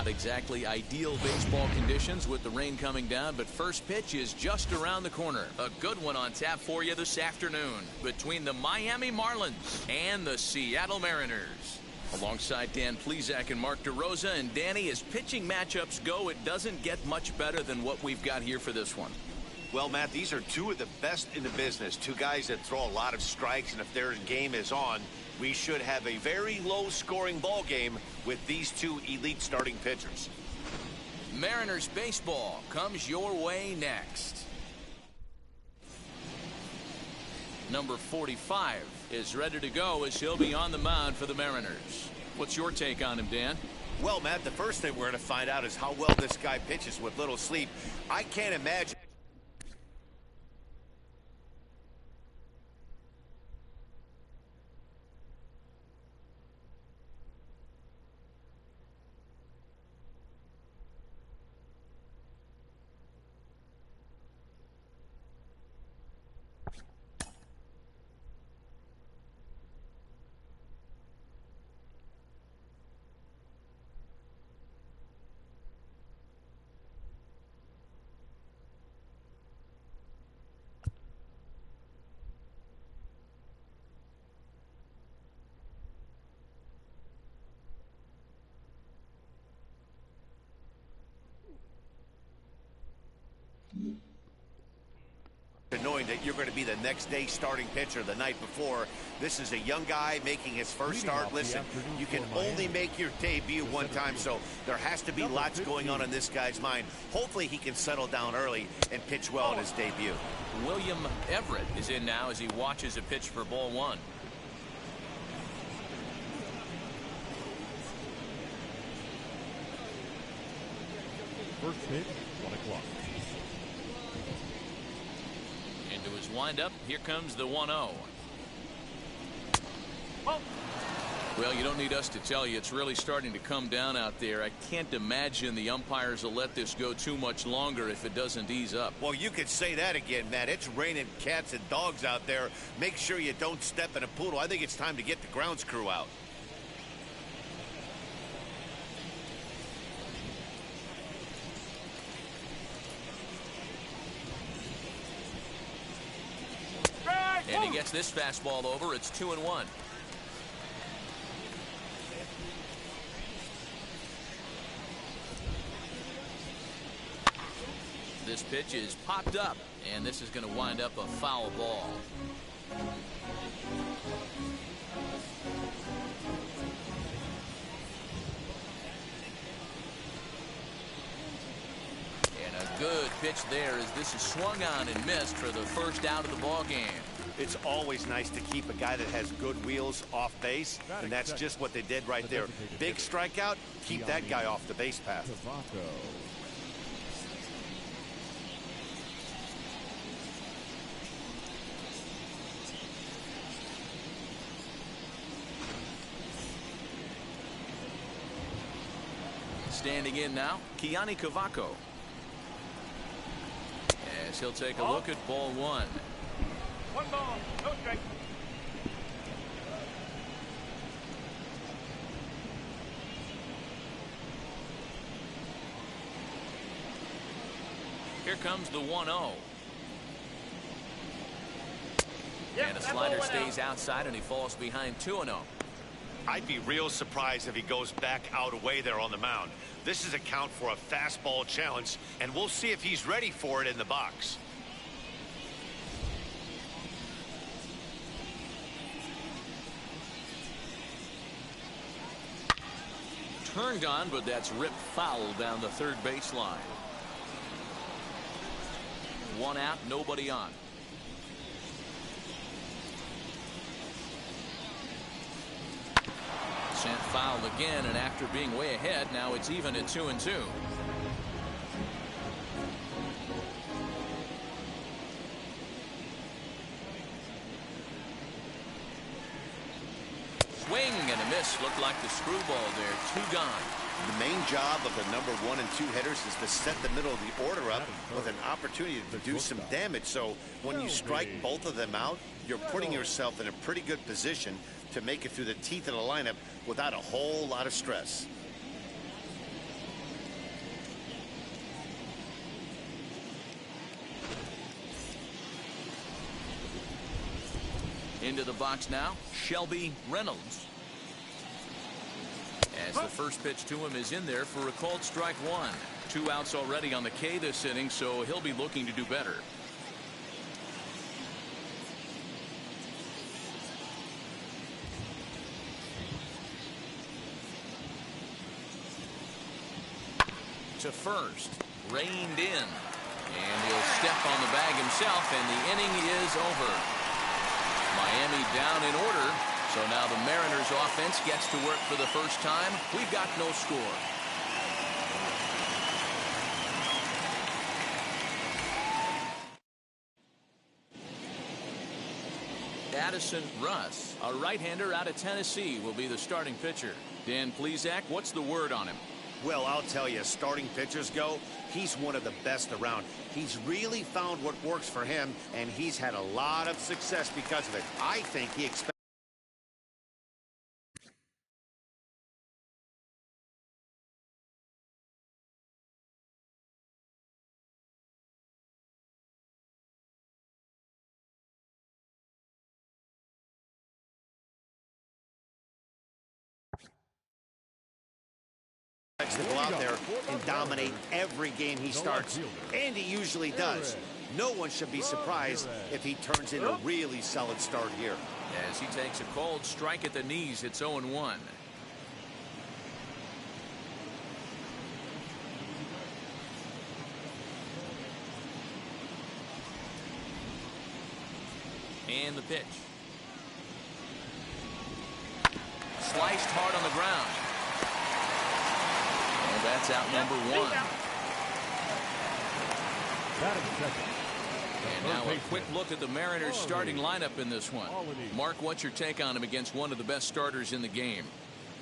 Not exactly ideal baseball conditions with the rain coming down, but first pitch is just around the corner. A good one on tap for you this afternoon between the Miami Marlins and the Seattle Mariners. Alongside Dan Plesac and Mark DeRosa, and Danny, as pitching matchups go, it doesn't get much better than what we've got here for this one. Well, Matt, these are two of the best in the business. Two guys that throw a lot of strikes, and if their game is on, we should have a very low-scoring ball game with these two elite starting pitchers. Mariners baseball comes your way next. Number 45 is ready to go as he'll be on the mound for the Mariners. What's your take on him, Dan? Well, Matt, the first thing we're going to find out is how well this guy pitches with little sleep. I can't imagine. Knowing that you're going to be the next day starting pitcher the night before. This is a young guy making his first start. Listen, you can only make your debut one time, so there has to be lots going on in this guy's mind. Hopefully he can settle down early and pitch well in his debut. William Everett is in now as he watches a pitch for ball one. First pitch, 1 o'clock. Into his windup, here comes the 1-0. Well, you don't need us to tell you, it's really starting to come down out there. I can't imagine the umpires will let this go too much longer if it doesn't ease up. Well, you could say that again, Matt. It's raining cats and dogs out there. Make sure you don't step in a poodle. I think it's time to get the grounds crew out. And he gets this fastball over. It's 2-1. This pitch is popped up, and this is going to wind up a foul ball. And a good pitch there as this is swung on and missed for the first out of the ball game. It's always nice to keep a guy that has good wheels off base, and that's just what they did right there. Big strikeout, keep that guy off the base path. Standing in now, Keani Cavaco. As he'll take a look at ball one. 1 ball, no strike. Here comes the 1-0. And a slider stays outside, and he falls behind 2-0. I'd be real surprised if he goes back out away there on the mound. This is a count for a fastball challenge, and we'll see if he's ready for it in the box. Turned on, but that's ripped foul down the third baseline. 1 out, nobody on. Sent foul again, and after being way ahead, now it's even at 2-2. Swing and a miss. Looked like the screwball there. 2 gone. The main job of the number 1 and 2 hitters is to set the middle of the order up with an opportunity to do some damage. So when you strike both of them out, you're putting yourself in a pretty good position to make it through the teeth of the lineup without a whole lot of stress. Into the box now, Shelby Reynolds. As the first pitch to him is in there for a called strike one. 2 outs already on the K this inning, so he'll be looking to do better. To first, reined in, and he'll step on the bag himself, and the inning is over. Miami down in order, so now the Mariners offense gets to work for the first time. We've got no score. Addison Russ, a right-hander out of Tennessee, will be the starting pitcher. Dan Plesac, what's the word on him? Well, I'll tell you, as starting pitchers go, he's one of the best around. He's really found what works for him, and he's had a lot of success because of it. I think he expects. To go out there and dominate every game he starts, and he usually does. No one should be surprised if he turns in a really solid start here. As he takes a cold strike at the knees, it's 0-1. And the pitch. Sliced hard on the ground. That's out number one. And now a quick look at the Mariners starting lineup in this one. Mark, what's your take on him against one of the best starters in the game?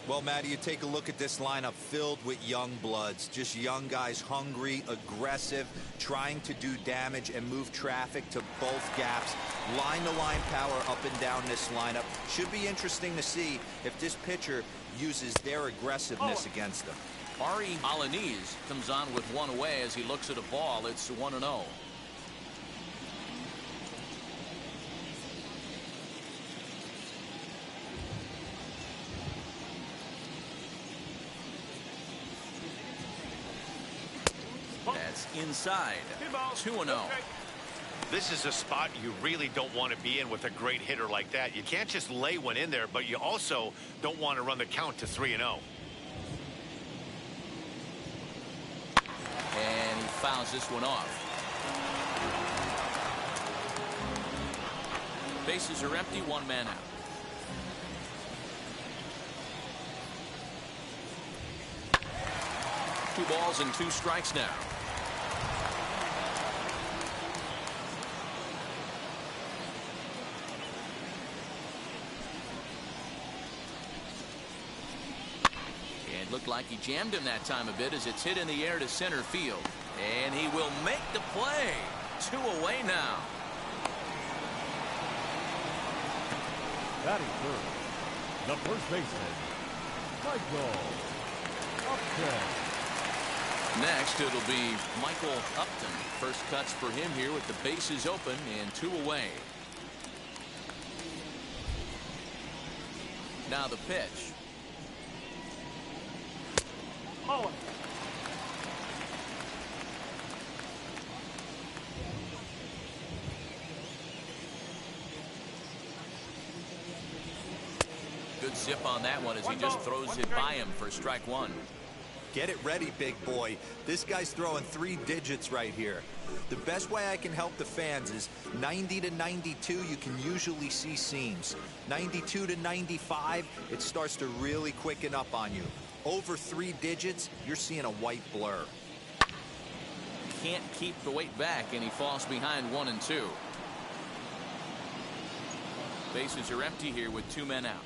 Well, Matty, you take a look at this lineup filled with young bloods, just young guys, hungry, aggressive, trying to do damage and move traffic to both gaps. Line-to-line power up and down this lineup. Should be interesting to see if this pitcher uses their aggressiveness against them. Ari Alanis comes on with one away as he looks at a ball. It's 1-0. That's inside. 2-0. This is a spot you really don't want to be in with a great hitter like that. You can't just lay one in there, but you also don't want to run the count to 3-0. And he fouls this one off. Bases are empty, 1 man out. Two balls and 2 strikes now. Looked like he jammed him that time a bit as it's hit in the air to center field. And he will make the play. 2 away now. Batting first, the first baseman, Michael Upton. Next, it'll be Michael Upton. First cuts for him here with the bases open and 2 away. Now the pitch. Good zip on that one as he just throws it by him for strike 1. Get it ready, big boy. This guy's throwing 3 digits right here. The best way I can help the fans is 90 to 92, you can usually see seams. 92 to 95, it starts to really quicken up on you. Over 3 digits, you're seeing a white blur. Can't keep the weight back, and he falls behind 1 and 2. Bases are empty here with 2 men out.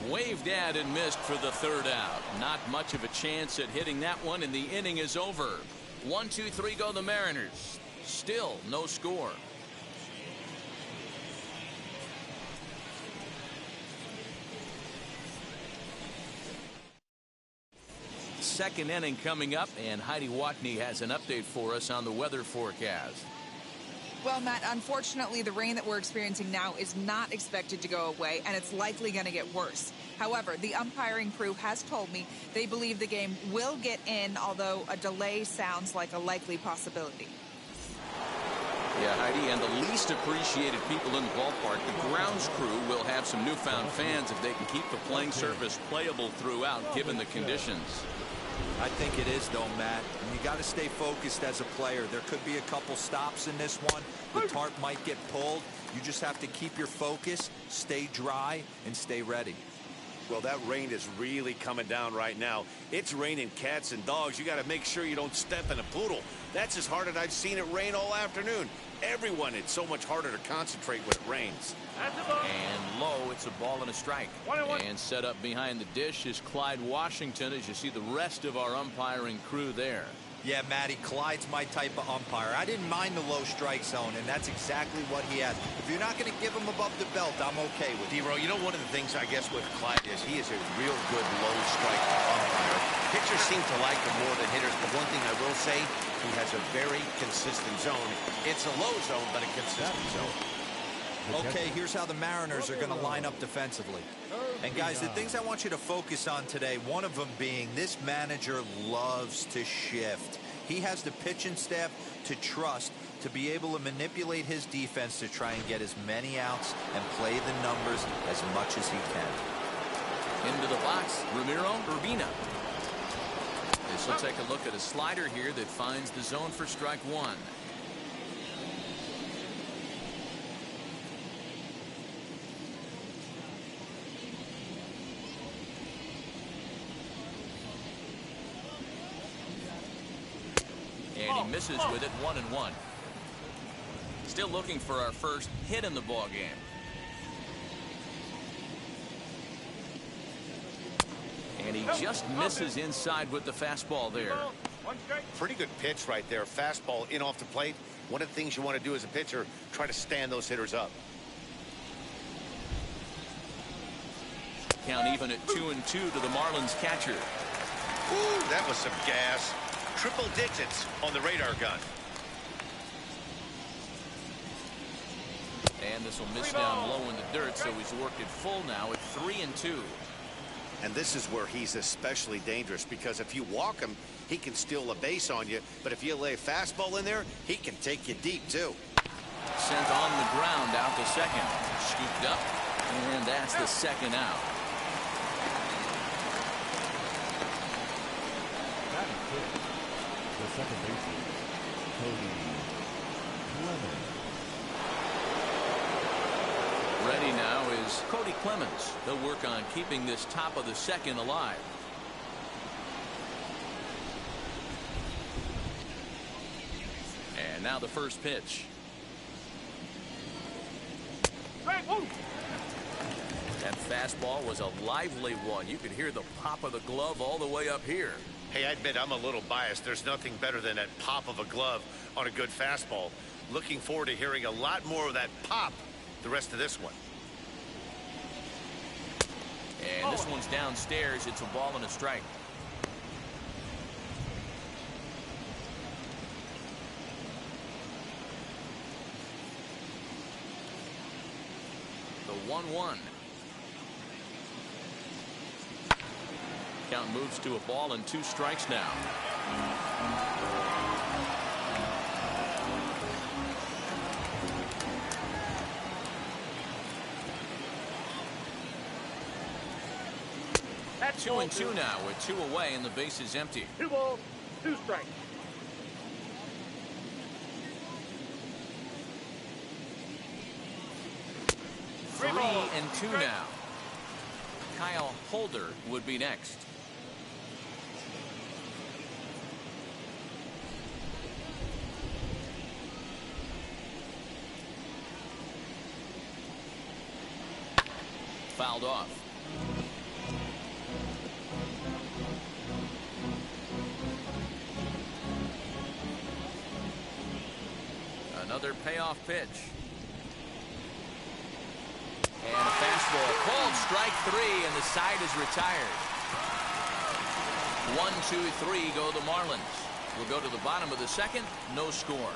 Waved at and missed for the 3rd out. Not much of a chance at hitting that one, and the inning is over. 1, 2, 3 go the Mariners. Still no score. Second inning coming up, and Heidi Watney has an update for us on the weather forecast. Well, Matt, unfortunately, the rain that we're experiencing now is not expected to go away, and it's likely going to get worse. However, the umpiring crew has told me they believe the game will get in, although a delay sounds like a likely possibility. Yeah, Heidi, and the least appreciated people in the ballpark, the grounds crew, will have some newfound fans if they can keep the playing surface playable throughout, given the conditions. I think it is, though, Matt. And you got to stay focused as a player. There could be a couple stops in this one. The tarp might get pulled. You just have to keep your focus, stay dry, and stay ready. Well, that rain is really coming down right now. It's raining cats and dogs. You got to make sure you don't step in a poodle. That's as hard as I've seen it rain all afternoon. Everyone, it's so much harder to concentrate when it rains. And low, it's a ball and a strike. And set up behind the dish is Clyde Washington, as you see the rest of our umpiring crew there. Yeah, Matty, Clyde's my type of umpire. I didn't mind the low strike zone, and that's exactly what he has. If you're not going to give him above the belt, I'm okay with it. D-Row, you know, one of the things, I guess, with Clyde is he is a real good low strike umpire. Pitchers seem to like him more than hitters, but one thing I will say, he has a very consistent zone. It's a low zone, but a consistent zone. Okay, here's how the Mariners are going to line up defensively. And guys, the things I want you to focus on today, one of them being this manager loves to shift. He has the pitching staff to trust to be able to manipulate his defense to try and get as many outs and play the numbers as much as he can. Into the box, Ramiro Urbina. This will take a look at a slider here that finds the zone for strike one. And he misses with it, 1-1. Still looking for our first hit in the ball game. And he just misses inside with the fastball there. Pretty good pitch right there. Fastball in off the plate. One of the things you want to do as a pitcher, try to stand those hitters up. Count even at 2-2 to the Marlins catcher. Ooh, that was some gas. Triple digits on the radar gun. And this will miss down low in the dirt, so he's worked it full now at 3-2. And this is where he's especially dangerous, because if you walk him, he can steal a base on you. But if you lay a fastball in there, he can take you deep, too. Sent on the ground out to second. Scooped up, and that's the second out. The second baseman, Cody Clemens. Ready now is Cody Clemens. They'll work on keeping this top of the second alive. And now the first pitch. That fastball was a lively one. You could hear the pop of the glove all the way up here. Hey, I admit I'm a little biased. There's nothing better than that pop of a glove on a good fastball. Looking forward to hearing a lot more of that pop the rest of this one. And this one's downstairs. It's a ball and a strike. The 1-1. Count moves to a ball and 2 strikes now. That's 2-2 now with 2 away and the base is empty. 2 balls, 2 strikes. Three and 2 now. Kyle Holder would be next. Fouled off. Another payoff pitch. And a fastball called strike 3, and the side is retired. 1, 2, 3 go the Marlins. We'll go to the bottom of the second. No score.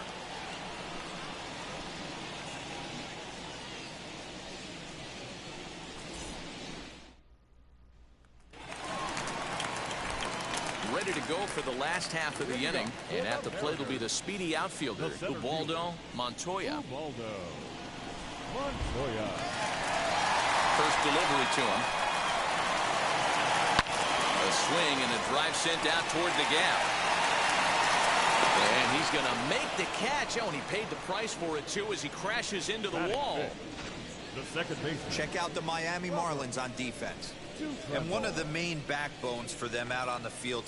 ready to go for the last half of the inning. And at the plate will be the speedy outfielder, Ubaldo Montoya. Ubaldo Montoya. First delivery to him. A swing and a drive sent out toward the gap. And he's going to make the catch. Oh, and he paid the price for it, too, as he crashes into the wall. The second baseman. Check out the Miami Marlins on defense. And one of the main backbones for them out on the field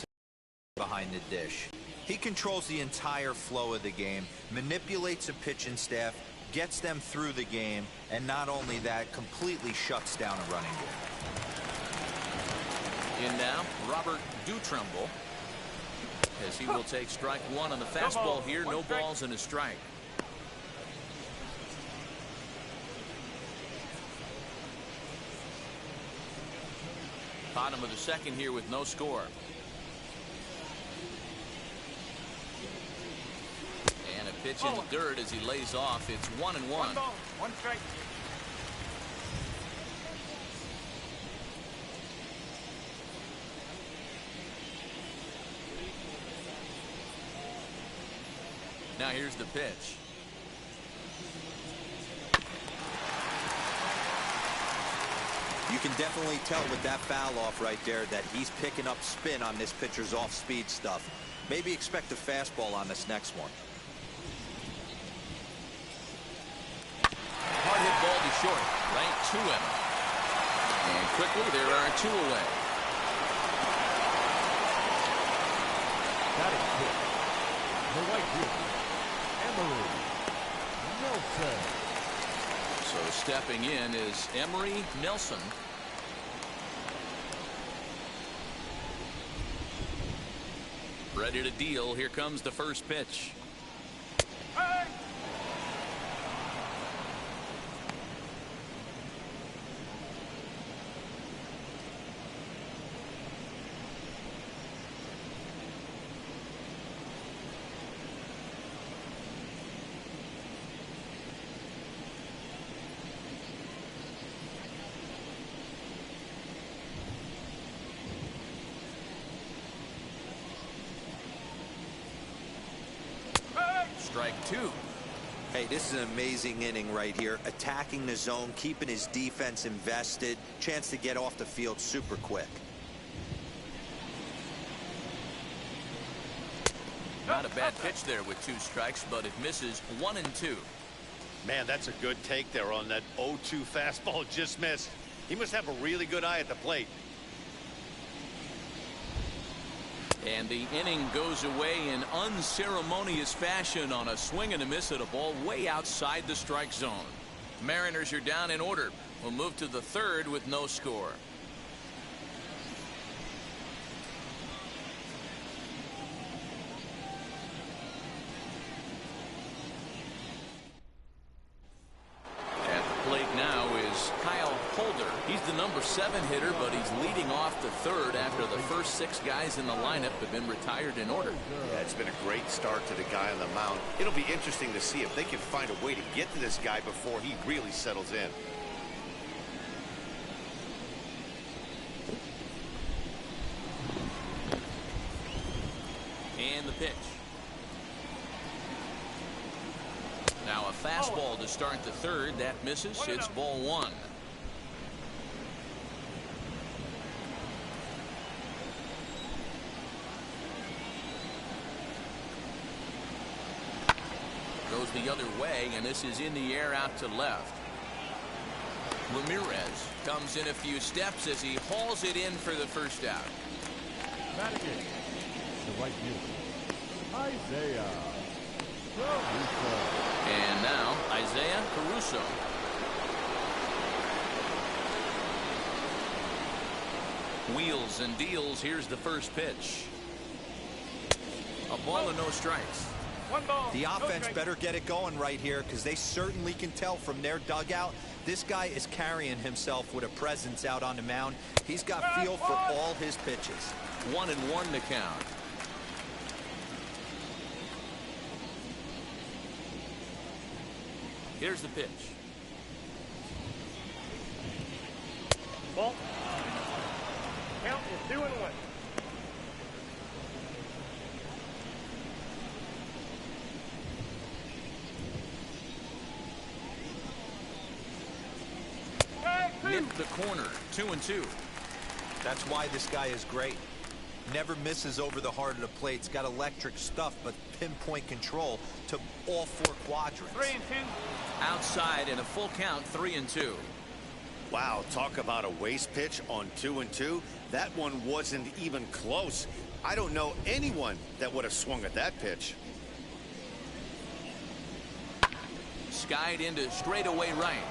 behind the dish. He controls the entire flow of the game, manipulates a pitching staff, gets them through the game, and not only that, completely shuts down a running game. In now, Robert Dutrumbull, as he will take strike one on the fastball here. No balls and a strike. Bottom of the second here with no score. And a pitch in the dirt as he lays off. It's 1-1. 1 ball, 1 strike. Now here's the pitch. You can definitely tell with that foul off right there that he's picking up spin on this pitcher's off-speed stuff. Maybe expect a fastball on this next one. Hard hit ball to short, right to him. And quickly there are 2 away. That is good. The right fielder, Emery Nelson. So stepping in is Emery Nelson. Ready to deal. Here comes the first pitch. Hey! Strike 2. Hey, this is an amazing inning right here. Attacking the zone, keeping his defense invested. Chance to get off the field super quick. Not a bad pitch there with 2 strikes, but it misses 1 and 2. Man, that's a good take there on that 0-2 fastball. Just missed. He must have a really good eye at the plate. And the inning goes away in unceremonious fashion on a swing and a miss at a ball way outside the strike zone. Mariners are down in order. We'll move to the third with no score. At the plate now is Kyle Holder. He's the number 7 hitter, but he's leading off the third after the first 6 guys in the lineup have been retired in order. Yeah, it's been a great start to the guy on the mound. It'll be interesting to see if they can find a way to get to this guy before he really settles in. And the pitch. Now a fastball to start the third. That misses. It's ball 1. Goes the other way, and this is in the air out to left. Ramirez comes in a few steps as he hauls it in for the first out. Batting the right fielder, Isaiah Caruso. And now Isaiah Caruso. Wheels and deals. Here's the first pitch. A ball and no strikes. 1 ball. The no offense strike. better get it going right here because they certainly can tell from their dugout this guy is carrying himself with a presence out on the mound. He's got feel for all his pitches. 1-1 to count. Here's the pitch. Ball. Count is 2-1. the corner. 2-2. That's why this guy is great. Never misses over the heart of the plate. He's got electric stuff, but pinpoint control to all four quadrants. 3-2. Outside in a full count. 3-2. Wow, talk about a waste pitch on 2-2. That one wasn't even close. I don't know anyone that would have swung at that pitch. Skied into straightaway right.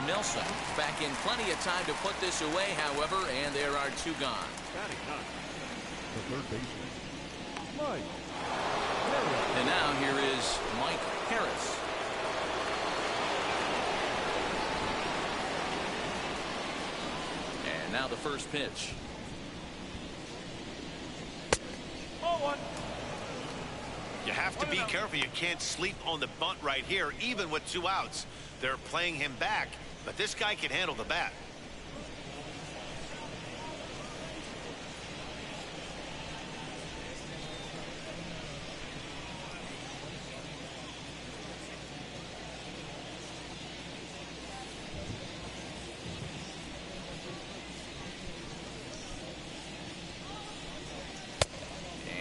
Nelson back in plenty of time to put this away, however, and there are two gone. Batting ninth, the third baseman, Mike Harris. And now here is Mike Harris. And now the first pitch. 0-1. You have to be careful. You can't sleep on the bunt right here, even with 2 outs. They're playing him back, but this guy can handle the bat.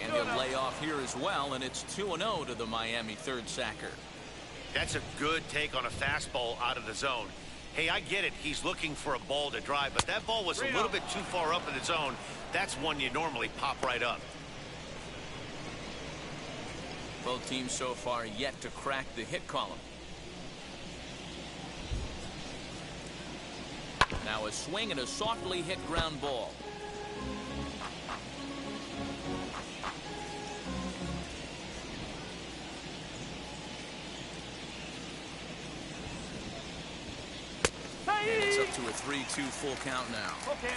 And he'll lay off here as well, and it's 2-0 to the Miami third sacker. That's a good take on a fastball out of the zone. Hey, I get it. He's looking for a ball to drive, but that ball was a little bit too far up in the zone. That's one you normally pop right up. Both teams so far yet to crack the hit column. Now a swing and a softly hit ground ball. And it's up to a 3-2 full count now. Okay.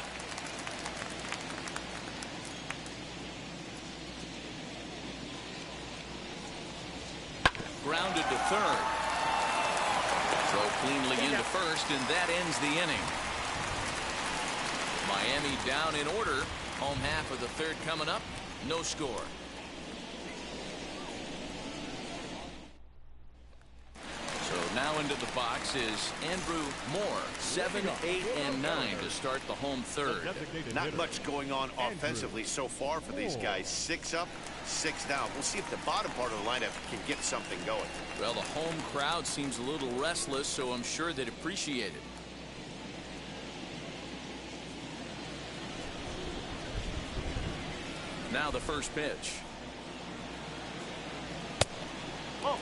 Grounded to third. Throw cleanly into first, and that ends the inning. Miami down in order. Home half of the third coming up. No score. So now into the box is Andrew Moore. 7, 8, and 9 to start the home third. Not much going on offensively so far for these guys. 6 up, 6 down. We'll see if the bottom part of the lineup can get something going. Well, the home crowd seems a little restless, so I'm sure they'd appreciate it. Now the first pitch. Oh.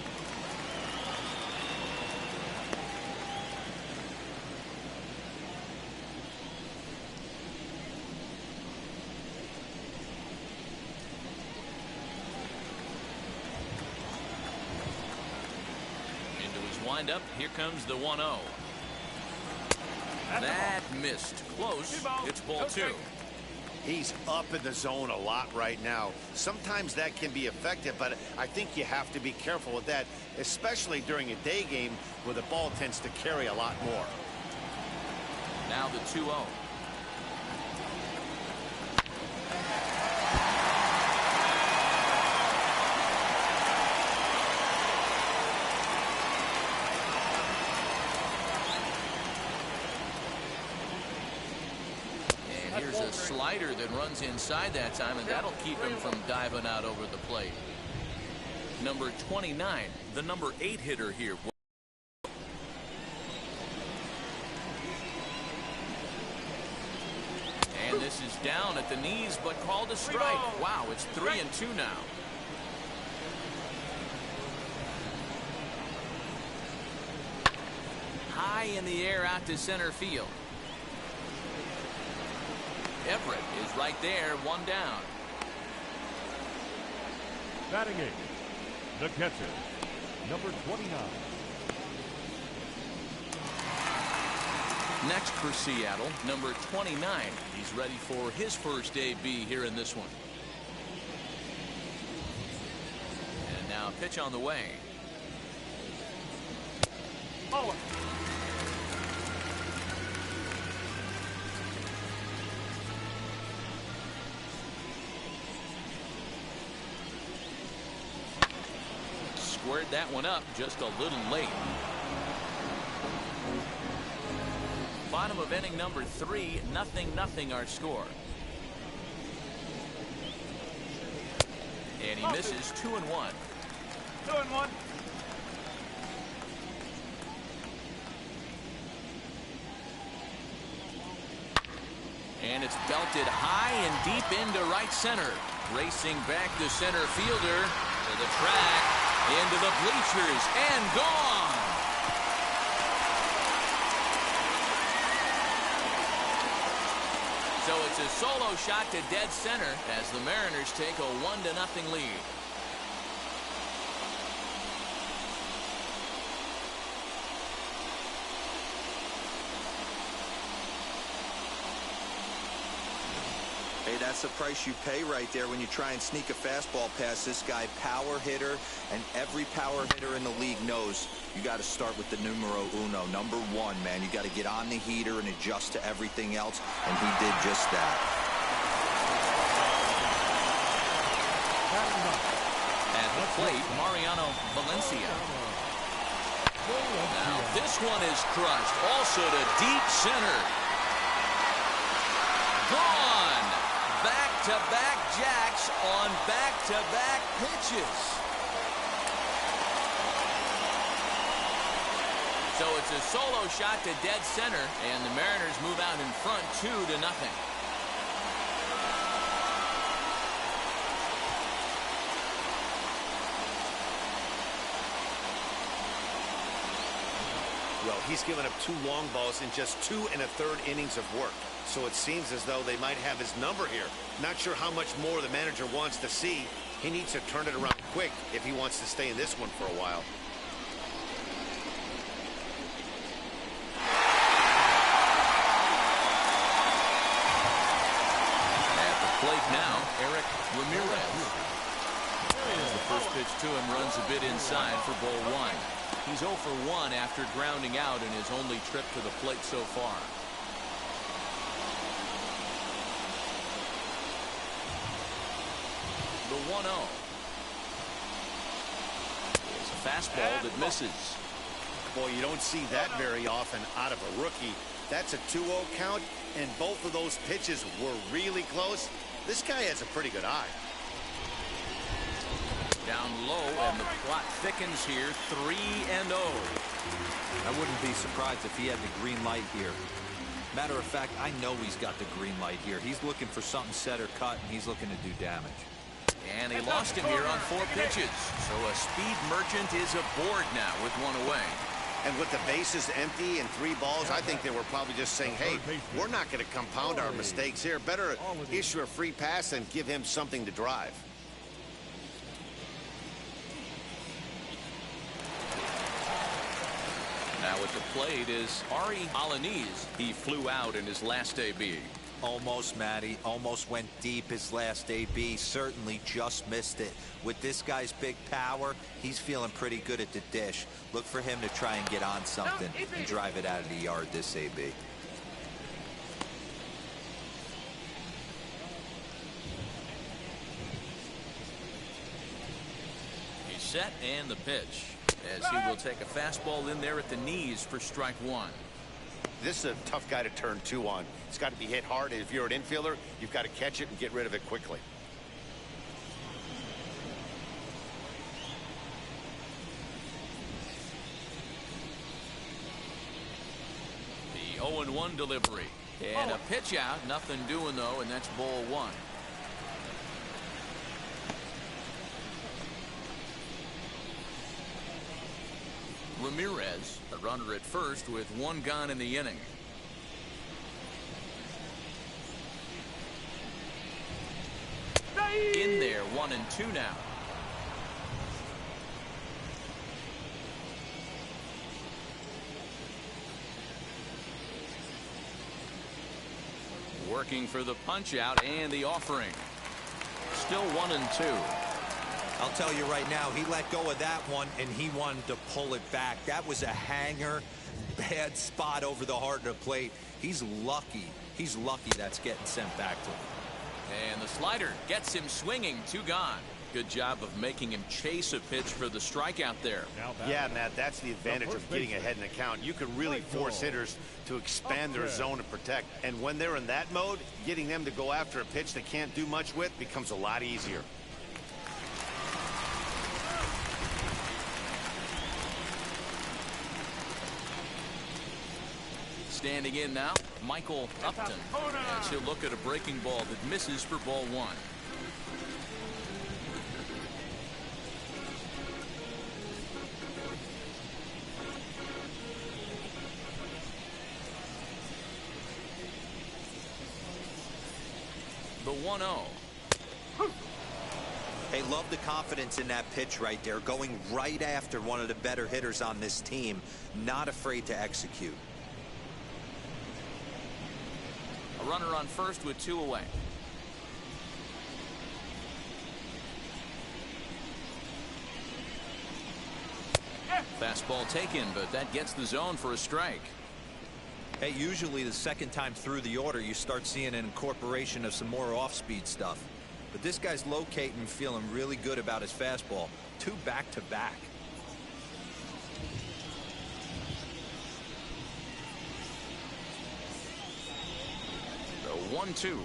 Into his windup. Here comes the 1-0. That missed. Close. It's ball 2. He's up in the zone a lot right now. Sometimes that can be effective, but I think you have to be careful with that, especially during a day game where the ball tends to carry a lot more. Now the 2-0. Here's a slider that runs inside that time, and that'll keep him from diving out over the plate. Number 29, the number 8 hitter here. And this is down at the knees, but called a strike. Wow, it's 3-2 now. High in the air out to center field. Everett is right there, 1 down. Batting eighth, the catcher, number 29. Next for Seattle, number 29. He's ready for his first AB here in this one. And now pitch on the way. Oh. Squared that one up just a little late. bottom of inning number 3, 0-0 our score. And he misses 2-1. 2-1. And it's belted high and deep into right center. Racing back the center fielder to the track, into the bleachers, and gone. So it's a solo shot to dead center as the Mariners take a 1-0 lead. Hey, that's the price you pay right there when you try and sneak a fastball past this guy. Power hitter, and every power hitter in the league knows you got to start with the numero uno, number 1, man. You got to get on the heater and adjust to everything else, and he did just that. At the plate, Mariano Valencia. Now this one is crushed, also to deep center. Gone. Back-to-back jacks on back-to-back pitches. So it's a solo shot to dead center, and the Mariners move out in front 2-0. Well, he's given up 2 long balls in just 2 1/3 innings of work. So it seems as though they might have his number here. Not sure how much more the manager wants to see. He needs to turn it around quick if he wants to stay in this one for a while. At the plate now, Eric Ramirez. As the first pitch to him runs a bit inside for ball 1. He's 0 for 1 after grounding out in his only trip to the plate so far. The 1-0. It's a fastball that misses. Boy, you don't see that very often out of a rookie. That's a 2-0 count, and both of those pitches were really close. This guy has a pretty good eye. Down low, and the plot thickens here, 3-0. I wouldn't be surprised if he had the green light here. Matter of fact, I know he's got the green light here. He's looking for something set or cut, and he's looking to do damage. And he lost him here on 4 pitches. So a speed merchant is aboard now with 1 away. And with the bases empty and 3 balls, I think they were probably just saying, hey, we're not going to compound our mistakes here. Better issue a free pass and give him something to drive. Now at the plate is Ari Alanis. He flew out in his last AB. Almost, Matty. Almost went deep his last AB. Certainly just missed it. With this guy's big power, he's feeling pretty good at the dish. Look for him to try and get on something and drive it out of the yard this AB. He's set, and the pitch, as he will take a fastball in there at the knees for strike 1. This is a tough guy to turn 2 on. It's got to be hit hard. If you're an infielder, you've got to catch it and get rid of it quickly. The 0-1 delivery. And a pitch out. Nothing doing, though, and that's ball 1. Ramirez, a runner at first with 1 gone in the inning. In there, 1-2 now. Working for the punch out and the offering. Still 1-2. I'll tell you right now, he let go of that one, and he wanted to pull it back. That was a hanger, bad spot over the heart of the plate. He's lucky. He's lucky that's getting sent back to him. And the slider gets him swinging, 2 gone. Good job of making him chase a pitch for the strikeout there. Yeah, Matt, that's the advantage of getting ahead in the count. You can really force hitters to expand their zone and protect. And when they're in that mode, getting them to go after a pitch they can't do much with becomes a lot easier. Standing in now, Michael Upton, as he'll look at a breaking ball that misses for ball one. The 1-0. Hey, love the confidence in that pitch right there, going right after one of the better hitters on this team, not afraid to execute. A runner on first with 2 away. Fastball taken, but that gets the zone for a strike. Hey, usually the second time through the order you start seeing an incorporation of some more off-speed stuff. But this guy's locating and feeling really good about his fastball. 2 back-to-back. The 1-2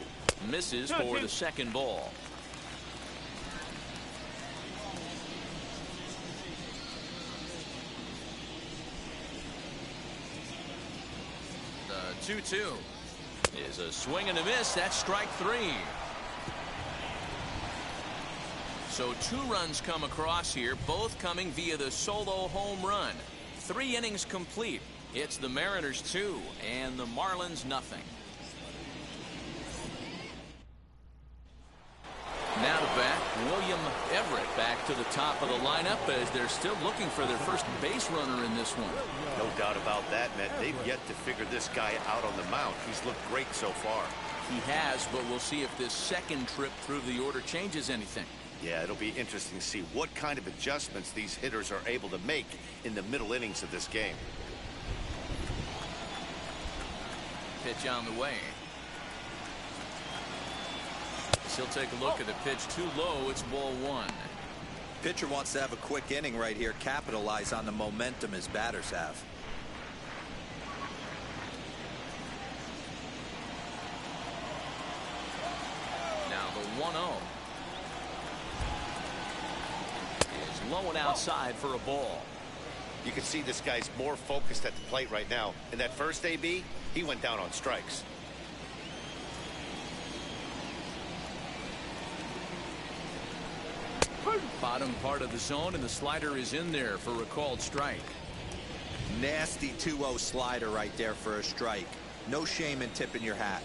misses for the second ball. The 2-2 is a swing and a miss. That's strike 3. So 2 runs come across here, both coming via the solo home run. 3 innings complete. It's the Mariners 2 and the Marlins nothing. Now to bat, William Everett back to the top of the lineup as they're still looking for their first base runner in this one. No doubt about that, Matt. They've yet to figure this guy out on the mound. He's looked great so far. He has, but we'll see if this second trip through the order changes anything. Yeah, it'll be interesting to see what kind of adjustments these hitters are able to make in the middle innings of this game. Pitch on the way. He'll take a look at the pitch too low. It's ball 1. Pitcher wants to have a quick inning right here, capitalize on the momentum his batters have. Now the 1-0 is low and outside for a ball. You can see this guy's more focused at the plate right now. In that first AB, he went down on strikes. Bottom part of the zone, and the slider is in there for a called strike. Nasty 2-0 slider right there for a strike. No shame in tipping your hat.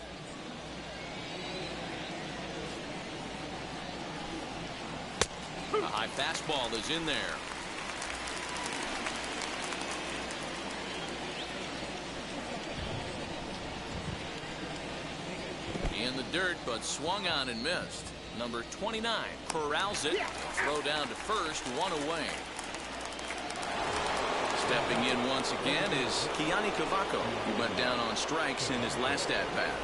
A high fastball is in there. In the dirt, but swung on and missed. Number 29 corrals it. Throw down to first, 1 away. Stepping in once again is Kiani Cavaco, who went down on strikes in his last at-bat.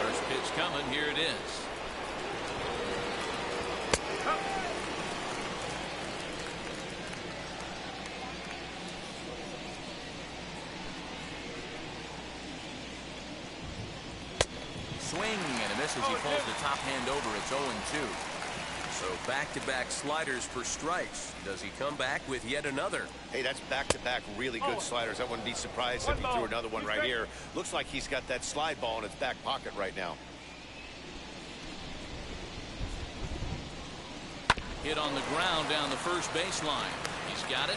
First pitch coming. Here it is. Swing and a miss as he pulls the top hand over. It's 0-2. So back-to-back sliders for strikes. Does he come back with yet another? Hey, that's back-to-back really good sliders. I wouldn't be surprised if he threw another one right here. Looks like he's got that slide ball in his back pocket right now. Hit on the ground down the first baseline. He's got it.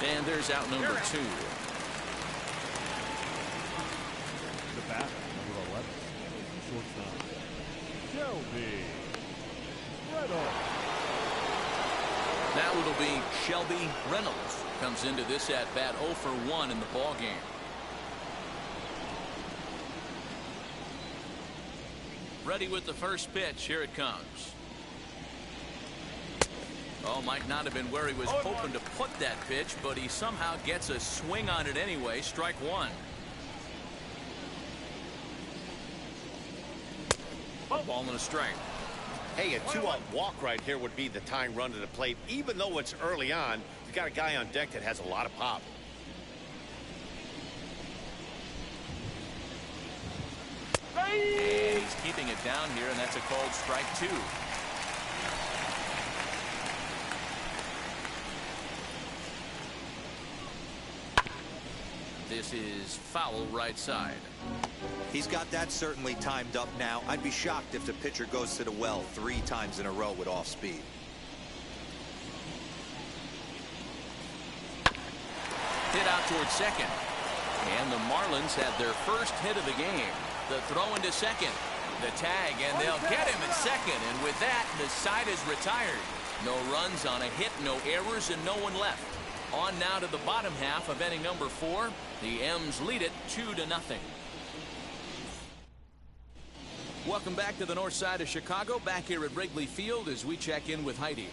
And there's out number 2. The bat, number 11, shortstop, Shelby Reynolds. Now it'll be Shelby Reynolds. Comes into this at-bat 0 for 1 in the ballgame. Ready with the first pitch. Here it comes. Oh, might not have been where he was hoping to put that pitch, but he somehow gets a swing on it anyway. Strike 1. Ball and a strike. Hey, a 2-out walk right here would be the tying run to the plate. Even though it's early on, you got a guy on deck that has a lot of pop. And he's keeping it down here, and that's a called strike 2. This is foul right side. He's got that certainly timed up now. I'd be shocked if the pitcher goes to the well 3 times in a row with off speed. Hit out towards second. And the Marlins have their first hit of the game. The throw into second. The tag, and they'll get him at second. And with that, the side is retired. No runs on a hit, no errors, and no one left. On now to the bottom half of inning number 4. The M's lead it 2-0. Welcome back to the north side of Chicago. Back here at Wrigley Field as we check in with Heidi.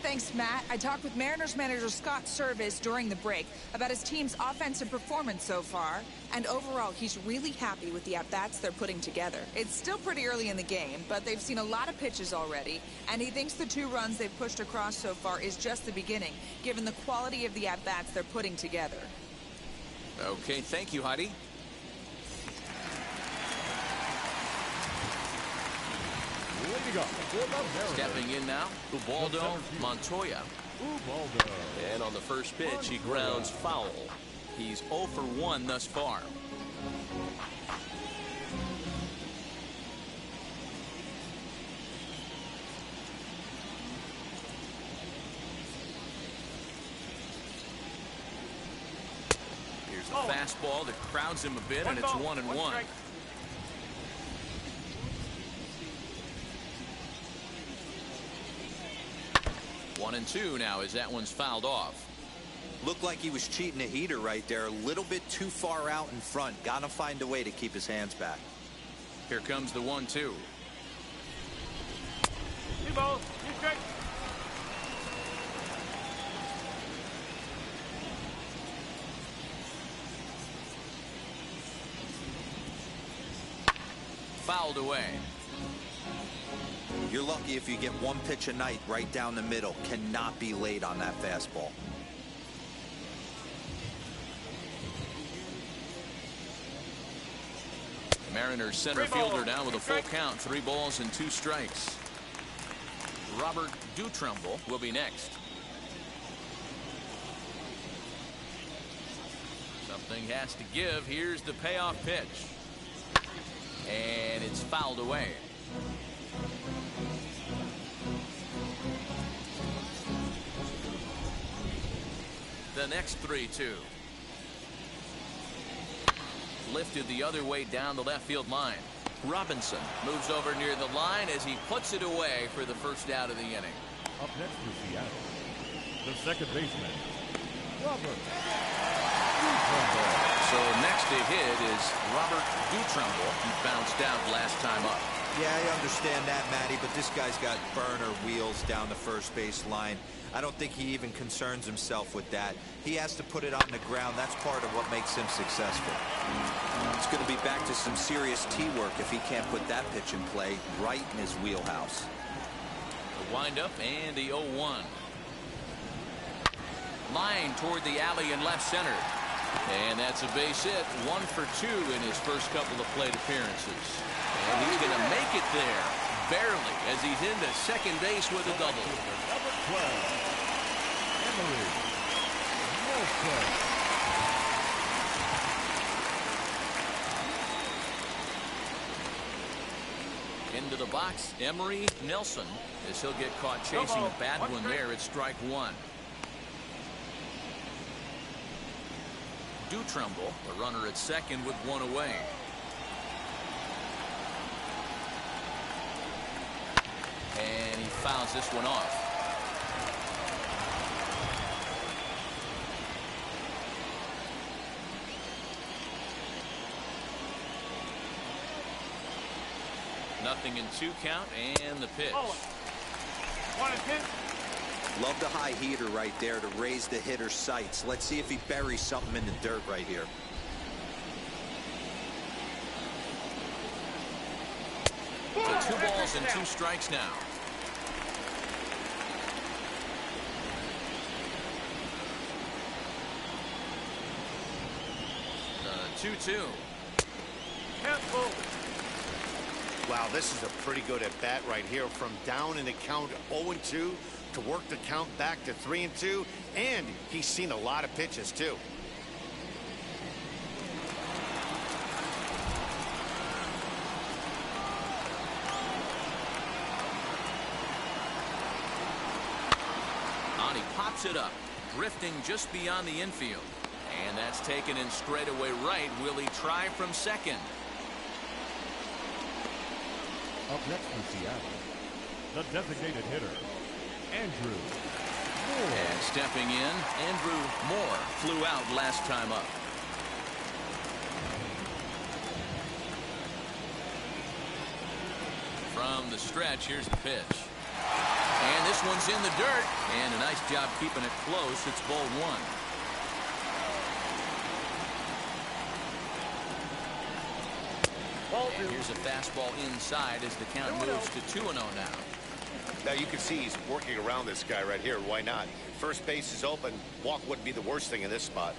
Thanks, Matt. I talked with Mariners manager Scott Service during the break about his team's offensive performance so far. And overall, he's really happy with the at-bats they're putting together. It's still pretty early in the game, but they've seen a lot of pitches already. And he thinks the 2 runs they've pushed across so far is just the beginning, given the quality of the at-bats they're putting together. Okay, thank you, Heidi. Leading up for the Mariners. Stepping in now, Ubaldo Montoya. Ubaldo. And on the first pitch, he grounds foul. He's 0 for 1 thus far. Here's a fastball that crowds him a bit, and it's 1-1. 1-2 now as that one's fouled off. Looked like he was cheating a heater right there. A little bit too far out in front. Gotta find a way to keep his hands back. Here comes the 1-2. Fouled away. You're lucky if you get 1 pitch a night right down the middle. Cannot be late on that fastball. Mariners center fielder now with a full count. 3 balls and 2 strikes. Robert Dutrumble will be next. Something has to give. Here's the payoff pitch. And it's fouled away. The next 3-2. Lifted the other way down the left field line. Robinson moves over near the line as he puts it away for the first out of the inning. Up next for Seattle, the second baseman, Robert Dutrumble. So next to hit is Robert Dutrumble. He bounced out last time up. Yeah, I understand that, Matty, but this guy's got burner wheels down the first base line. I don't think he even concerns himself with that. He has to put it on the ground. That's part of what makes him successful. It's going to be back to some serious tee work if he can't put that pitch in play right in his wheelhouse. The windup and the 0-1. Line toward the alley in left center. And that's a base hit. 1 for 2 in his first couple of plate appearances. And he's going to make it there, barely, as he's into second base with a double. Number 12, Emery Nelson. Into the box, Emery Nelson, as he'll get caught chasing a bad one there at strike 1. Dutrumble, the runner at second with 1 away. And he fouls this one off. Nothing in 2 count, and the pitch. 1-2. Love the high heater right there to raise the hitter's sights. Let's see if he buries something in the dirt right here. The 2 balls and 2 strikes now. 2-2. Wow, this is a pretty good at-bat right here. From down in the count 0-2 to work the count back to 3-2. And he's seen a lot of pitches, too. On he pops it up, drifting just beyond the infield. And that's taken in straightaway right. Will he try from second? Up next for Seattle, the designated hitter, Andrew Moore. And stepping in, Andrew Moore flew out last time up. From the stretch, here's the pitch. And this one's in the dirt. And a nice job keeping it close. It's ball 1. And here's a fastball inside as the count moves to 2-0 now. Now you can see he's working around this guy right here. Why not? First base is open. Walk wouldn't be the worst thing in this spot.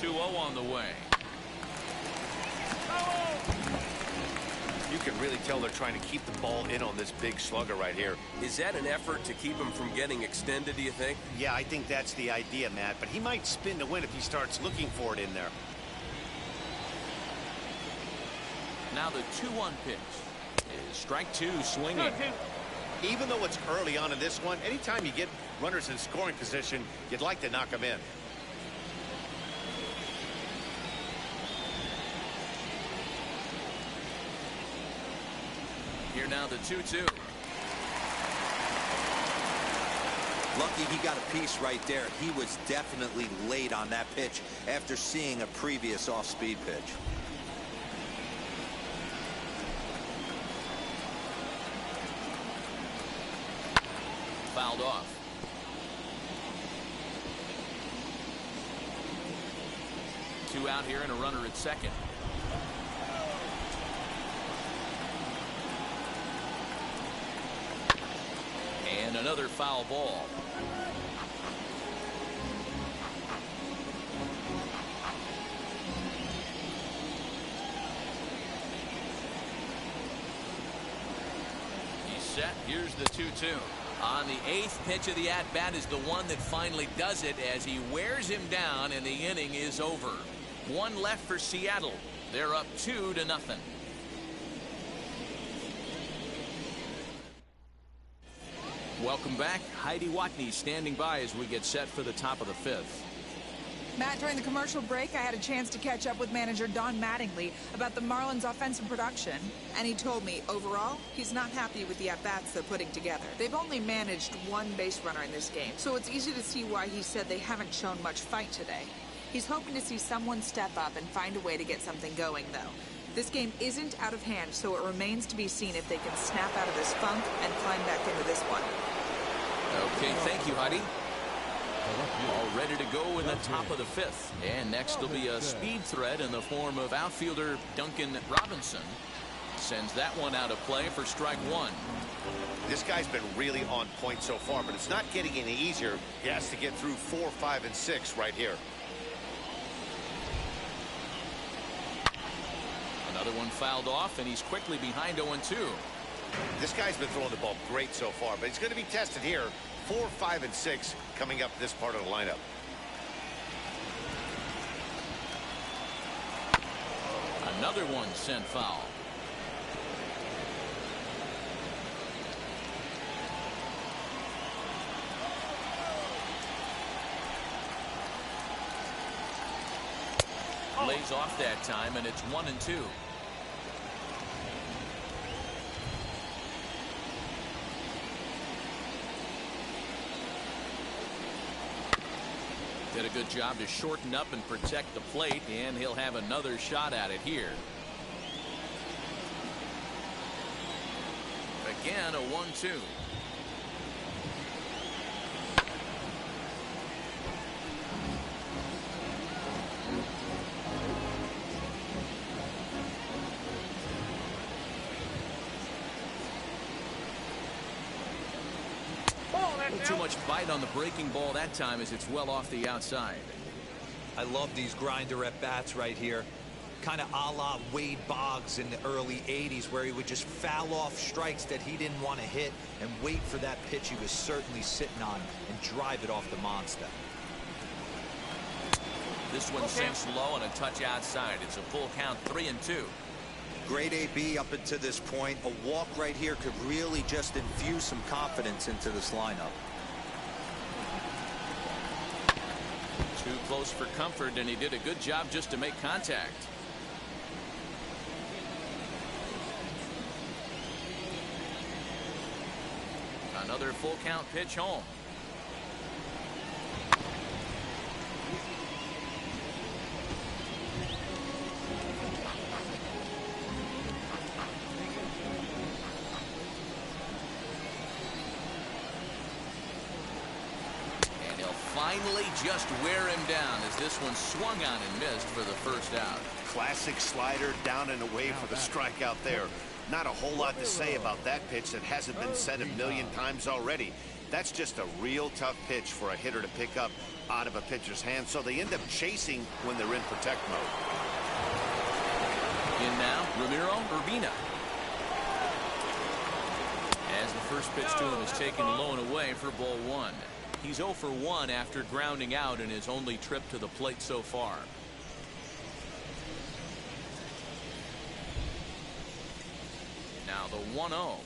The 2-0 on the way. You can really tell they're trying to keep the ball in on this big slugger right here. Is that an effort to keep him from getting extended, do you think? Yeah, I think that's the idea, Matt. But he might spin to win if he starts looking for it in there. Now the 2-1 pitch is strike 2 swinging. Even though it's early on in this one, anytime you get runners in scoring position, you'd like to knock them in. Here now the 2-2. Lucky he got a piece right there. He was definitely late on that pitch after seeing a previous off-speed pitch. Fouled off. Two out here and a runner at second. And another foul ball. He's set. Here's the 2-2. On the 8th pitch of the at-bat is the one that finally does it as he wears him down and the inning is over. One left for Seattle. They're up 2-0. Welcome back. Heidi Watney standing by as we get set for the top of the 5th. Matt, during the commercial break, I had a chance to catch up with manager Don Mattingly about the Marlins' offensive production, and he told me, overall, he's not happy with the at-bats they're putting together. They've only managed one base runner in this game, so it's easy to see why he said they haven't shown much fight today. He's hoping to see someone step up and find a way to get something going, though. This game isn't out of hand, so it remains to be seen if they can snap out of this funk and climb back into this one. Okay, thank you, Heidi. All ready to go in the top of the 5th. And next will be a speed threat in the form of outfielder Duncan Robinson. Sends that one out of play for strike 1. This guy's been really on point so far, but it's not getting any easier. He has to get through 4, 5, and 6 right here. Another one fouled off, and he's quickly behind 0-2. This guy's been throwing the ball great so far, but he's going to be tested here. 4, 5, and 6 coming up this part of the lineup. Another one sent foul. Lays off that time, and it's 1-2. Did a good job to shorten up and protect the plate, and he'll have another shot at it here. Again, a 1-2. A little too much bite on the breaking ball that time as it's well off the outside. I love these grinder at bats right here. Kind of a la Wade Boggs in the early 80s, where he would just foul off strikes that he didn't want to hit and wait for that pitch he was certainly sitting on and drive it off the monster. This one sinks low and a touch outside. It's a full count, 3-2. Great AB up until this point. A walk right here could really just infuse some confidence into this lineup. Too close for comfort, and he did a good job just to make contact. Another full count pitch home. And he'll finally just wear him down as this one swung on and missed for the first out. Classic slider down and away for the strikeout there. Not a whole lot to say about that pitch that hasn't been said a million times already. That's just a real tough pitch for a hitter to pick up out of a pitcher's hand, so they end up chasing when they're in protect mode. In now, Ramiro Urbina. As the first pitch to him is taken low and away for ball one. He's 0 for 1 after grounding out in his only trip to the plate so far. Now the 1-0.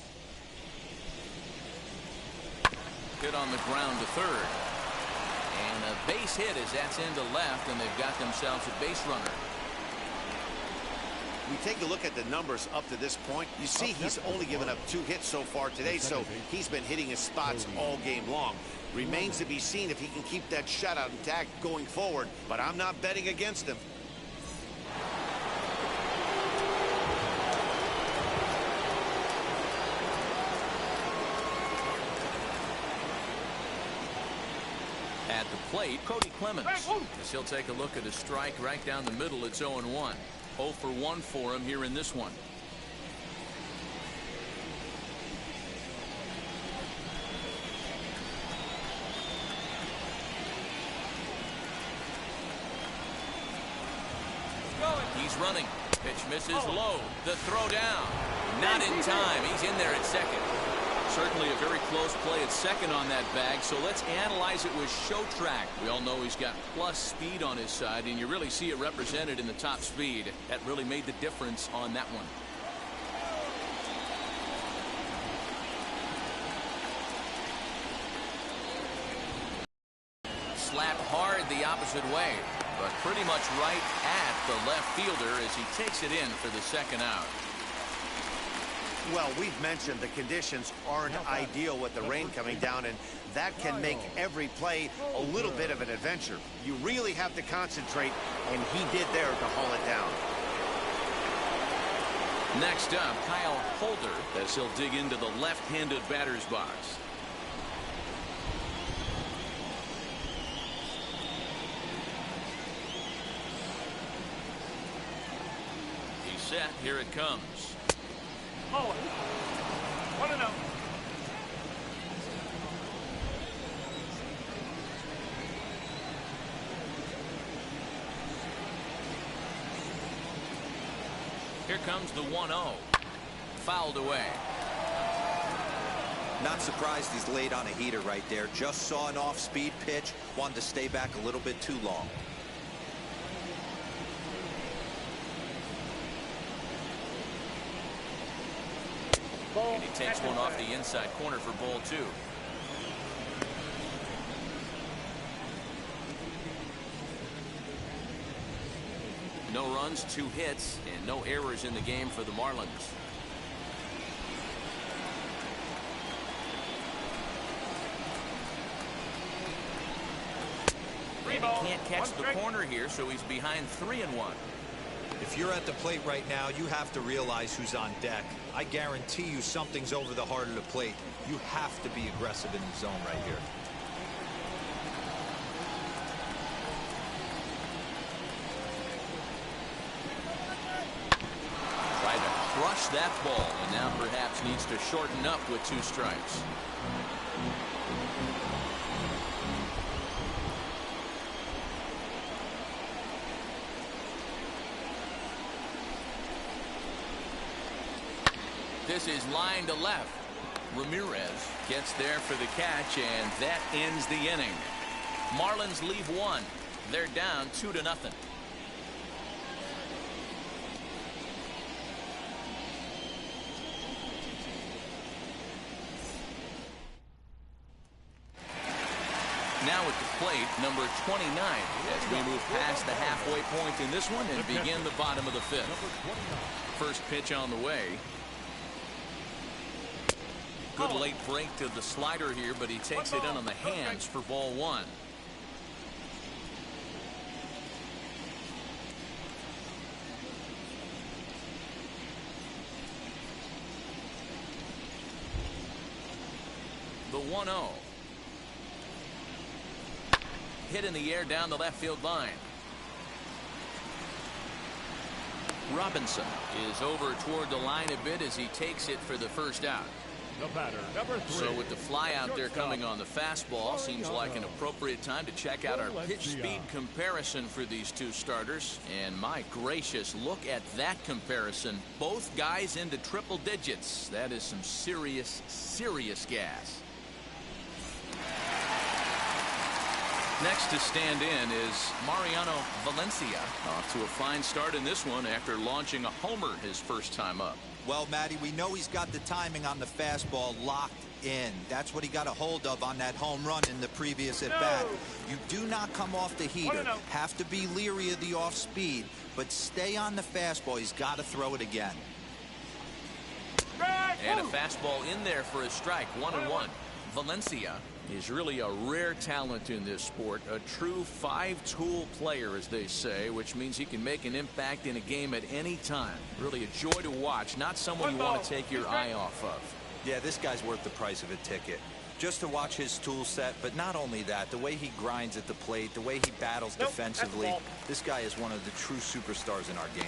Hit on the ground to third. And a base hit as that's into left, and they've got themselves a base runner. We take a look at the numbers up to this point. You see he's only given up 2 hits so far today, so he's been hitting his spots all game long. Remains to be seen if he can keep that shutout intact going forward, but I'm not betting against him. At the plate, Cody Clemens, as he'll take a look at a strike right down the middle. It's 0-1. 0 for 1 for him here in this one. He's running. Pitch misses low. The throw down. Not in time. He's in there at second. Certainly a very close play at second on that bag, so let's analyze it with show track. We all know he's got plus speed on his side, and you really see it represented in the top speed. That really made the difference on that one. Slapped hard the opposite way, but pretty much right at the left fielder as he takes it in for the second out. Well, we've mentioned the conditions aren't ideal with the rain coming down, and that can make every play a little bit of an adventure. You really have to concentrate, and he did there to haul it down. Next up, Kyle Holder, as he'll dig into the left-handed batter's box. He's set. Here it comes. Oh, 1-0. Here comes the 1-0. Fouled away. Not surprised he's laid on a heater right there. Just saw an off-speed pitch. Wanted to stay back a little bit too long. And he takes one off the inside corner for ball 2. No runs, 2 hits, and no errors in the game for the Marlins. And he can't catch the corner here, so he's behind 3-1. If you're at the plate right now, you have to realize who's on deck. I guarantee you something's over the heart of the plate. You have to be aggressive in the zone right here. Tried to crush that ball, and now perhaps needs to shorten up with 2 strikes. this is line to left. Ramirez gets there for the catch, and that ends the inning. Marlins leave one. They're down 2-0. Now at the plate, number 29, as we move past the halfway point in this one and begin the bottom of the fifth. First pitch on the way. Good late break to the slider here, but he takes it in on the hands for ball one. The 1-0. Hit in the air down the left field line. Robinson is over toward the line a bit as he takes it for the first out. The batter, number 3. So with the fly out there coming on the fastball, seems like an appropriate time to check out our pitch speed comparison for these two starters. And my gracious, look at that comparison. Both guys into triple digits. That is some serious, serious gas. Next to stand in is Mariano Valencia, off to a fine start in this one after launching a homer his first time up. Well, Matty, we know he's got the timing on the fastball locked in. That's what he got a hold of on that home run in the previous at-bat. You do not come off the heater. Have to be leery of the off-speed, but stay on the fastball. He's got to throw it again. And a fastball in there for a strike, 1-1. Valencia is really a rare talent in this sport, a true five-tool player, as they say, which means he can make an impact in a game at any time. Really a joy to watch, not someone you want to take your eye off of. Yeah, this guy's worth the price of a ticket. Just to watch his tool set, but not only that, the way he grinds at the plate, the way he battles defensively, this guy is one of the true superstars in our game.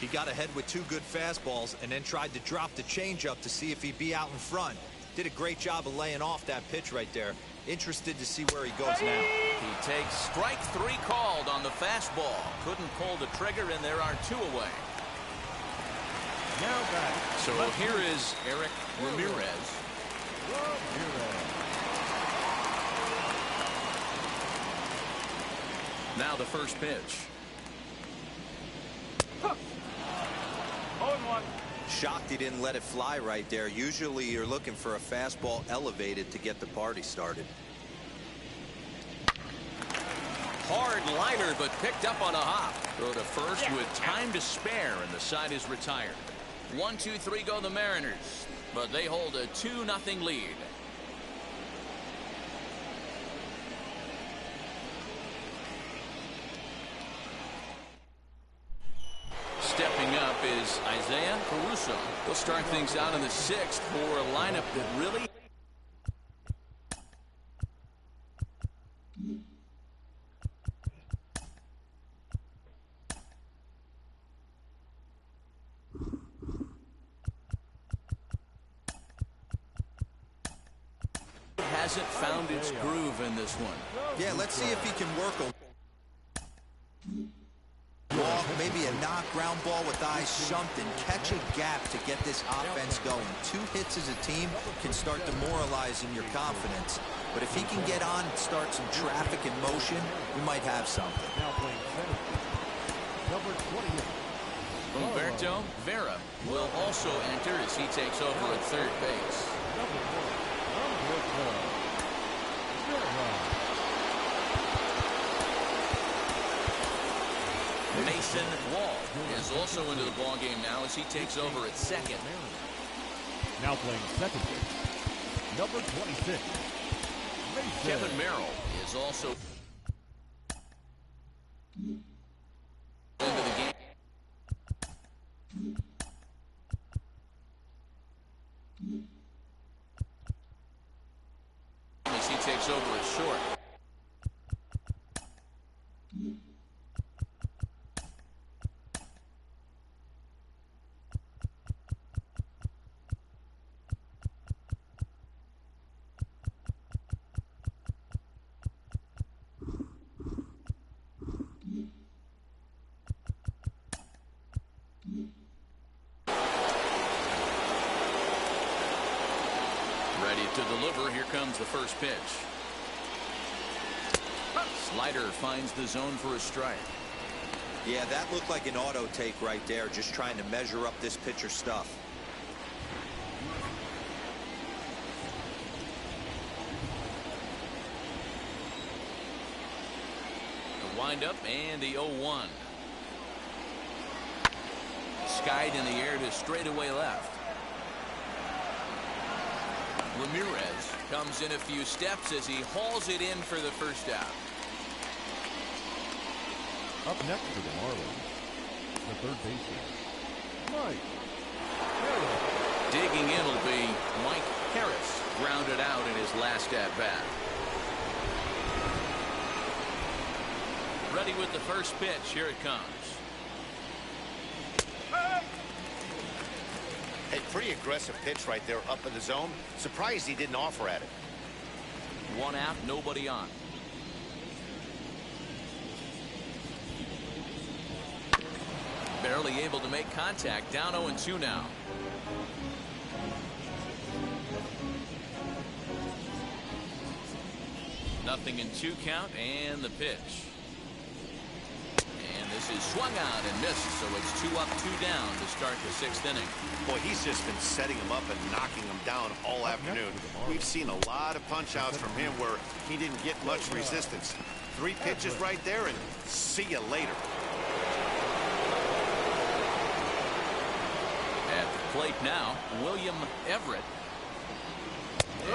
He got ahead with 2 good fastballs and then tried to drop the changeup to see if he'd be out in front. Did a great job of laying off that pitch right there. Interested to see where he goes now. He takes strike 3 called on the fastball. Couldn't pull the trigger, and there are 2 away. Now back. So here is Eric Ramirez. Now the first pitch. 0-1. Shocked he didn't let it fly right there. Usually you're looking for a fastball elevated to get the party started. Hard liner, but picked up on a hop. Throw to first with time to spare, and the side is retired. 1-2-3 go the Mariners, but they hold a 2-0 lead. Stepping up is Isaiah Caruso. He'll start things out in the 6th for a lineup that really hasn't found its groove in this one. Yeah, let's see if he can work a walk, maybe a knock, ground ball with eyes, something. Catch a gap to get this offense going. 2 hits as a team can start demoralizing your confidence. But if he can get on and start some traffic in motion, we might have something. Now playing center, number 28. Humberto Vera will also enter as he takes over at third base. Number 1, Mason Wall is also into the ballgame now as he takes over at second. now playing second base, number 26. Mason. Kevin Merrill is also into the game as he takes over at short. the first pitch. Slider finds the zone for a strike. Yeah, that looked like an auto take right there, just trying to measure up this pitcher's stuff. The windup and the 0-1. Skied in the air to straightaway left. Ramirez comes in a few steps as he hauls it in for the first out. Up next for the Marlins, the third baseman, Mike Harris. Digging in will be Mike Harris, grounded out in his last at-bat. Ready with the first pitch. Here it comes. A pretty aggressive pitch right there up in the zone. Surprised he didn't offer at it. 1 out, nobody on. Barely able to make contact. Down 0-2 now. Nothing in 2 count, and the pitch. And this is swung out and missed, so it's 2 up, 2 down to start the 6th inning. Boy, he's just been setting him up and knocking him down all afternoon. We've seen a lot of punch-outs from him where he didn't get much resistance. 3 pitches right there, and see you later. At the plate now, William Everett.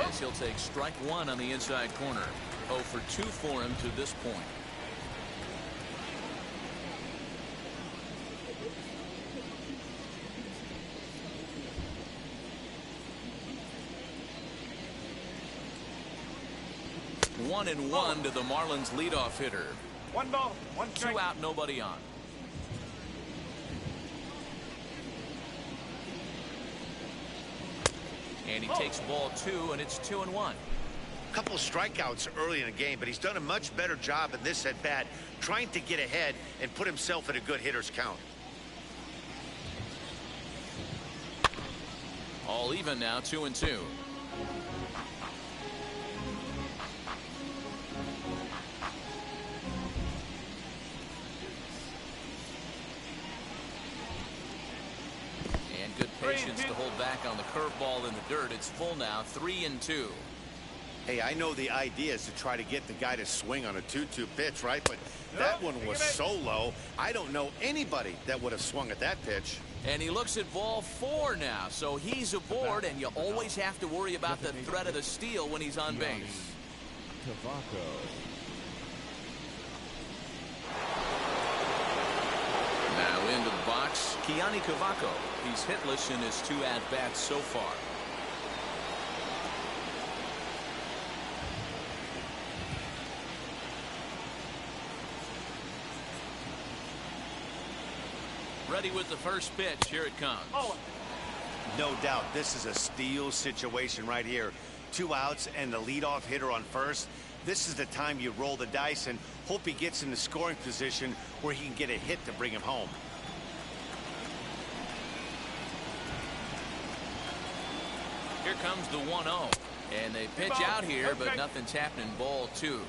As he'll take strike 1 on the inside corner. 0 for 2 for him to this point. One and 1 to the Marlins leadoff hitter. 1 ball, 1 strike. 2 out, nobody on. And he takes ball 2, and it's 2-1. Couple of strikeouts early in the game, but he's done a much better job in this at bat, trying to get ahead and put himself in a good hitter's count. All even now, 2-2. And good patience to hold back on the curveball in the dirt. It's full now, 3-2. Hey, I know the idea is to try to get the guy to swing on a 2-2 pitch, right? But that one was so low, I don't know anybody that would have swung at that pitch. And he looks at ball 4 now, so he's aboard, and you always have to worry about the threat of the steal when he's on base. Now into the box, Keani Cavaco. He's hitless in his 2 at-bats so far. Ready with the first pitch. Here it comes. No doubt, this is a steal situation right here. 2 outs and the leadoff hitter on first. This is the time you roll the dice and hope he gets in the scoring position where he can get a hit to bring him home. Here comes the 1-0. And they pitch out here, but nothing's happening. Ball 2.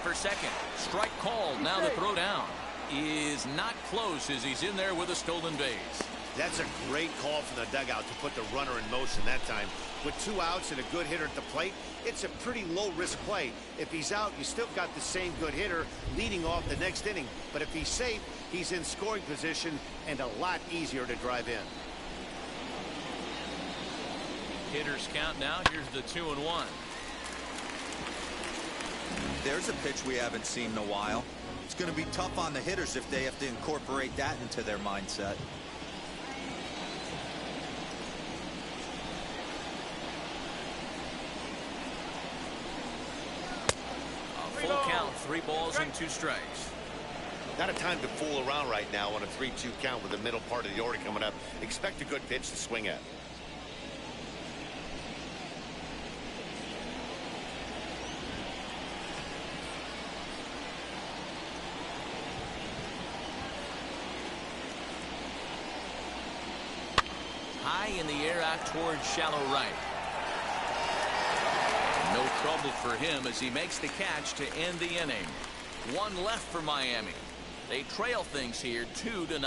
For second. Strike called. Now the throw down is not close as he's in there with a stolen base. That's a great call from the dugout to put the runner in motion that time. With 2 outs and a good hitter at the plate, it's a pretty low-risk play. If he's out, you still got the same good hitter leading off the next inning. But if he's safe, he's in scoring position and a lot easier to drive in. Hitters count now. Here's the 2-1. There's a pitch we haven't seen in a while. It's going to be tough on the hitters if they have to incorporate that into their mindset. A full count, 3 balls and 2 strikes. Not a time to fool around right now on a 3-2 count with the middle part of the order coming up. Expect a good pitch to swing at. back towards shallow right. No trouble for him as he makes the catch to end the inning. One left for Miami. They trail things here 2-0.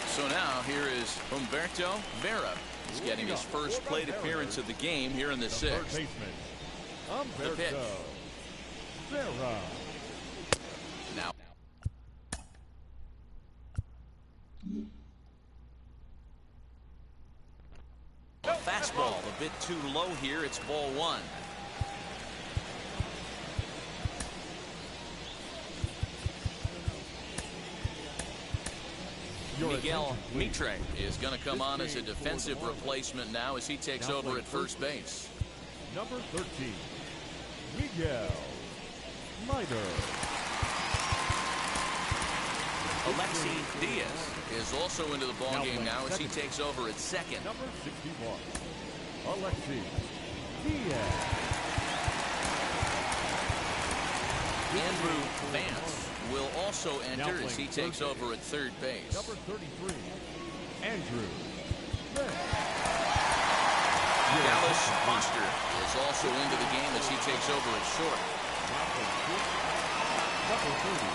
So now here is Humberto Vera. He's getting his first plate appearance of the game here in the sixth. The pitch. Now. Fastball a bit too low here. It's ball one. Miguel Mitre is going to come on as a defensive replacement now as he takes over at first base. Number 13, Miguel Mitre. Alexi Diaz is also into the ballgame now as he takes over at second. Number 61, Alexi Diaz. Andrew Vance will also enter as he takes over at third base. Number 33, Andrew Vance. Dallas Foster is also into the game as he takes over at short. Number 30,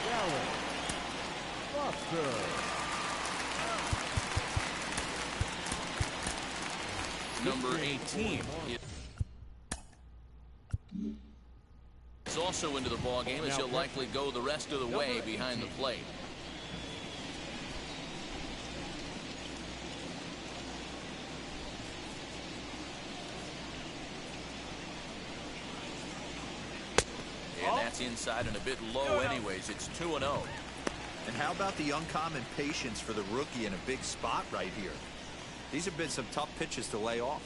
Dallas Foster. Number 18 is also into the ballgame as he'll likely go the rest of the way behind the plate. And that's inside and a bit low anyways. It's 2-0. And how about the uncommon patience for the rookie in a big spot right here? These have been some tough pitches to lay off.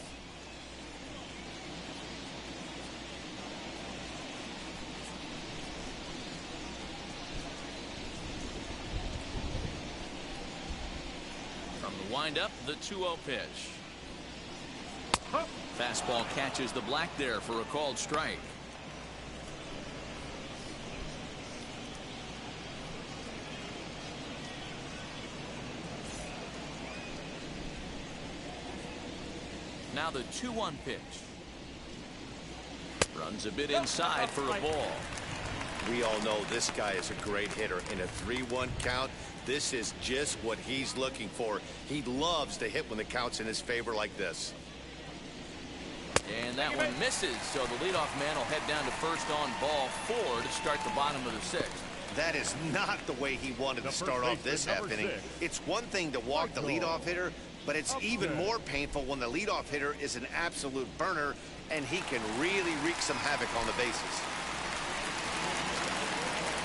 From the windup, the 2-0 pitch. Fastball catches the black there for a called strike. Now the 2-1 pitch. Runs a bit inside for a ball. We all know this guy is a great hitter. In a 3-1 count, this is just what he's looking for. He loves to hit when the count's in his favor like this. And that one misses, so the leadoff man will head down to first on ball 4 to start the bottom of the sixth. That is not the way he wanted to start off this half inning. It's one thing to walk the leadoff hitter, but it's even more painful when the leadoff hitter is an absolute burner and he can really wreak some havoc on the bases.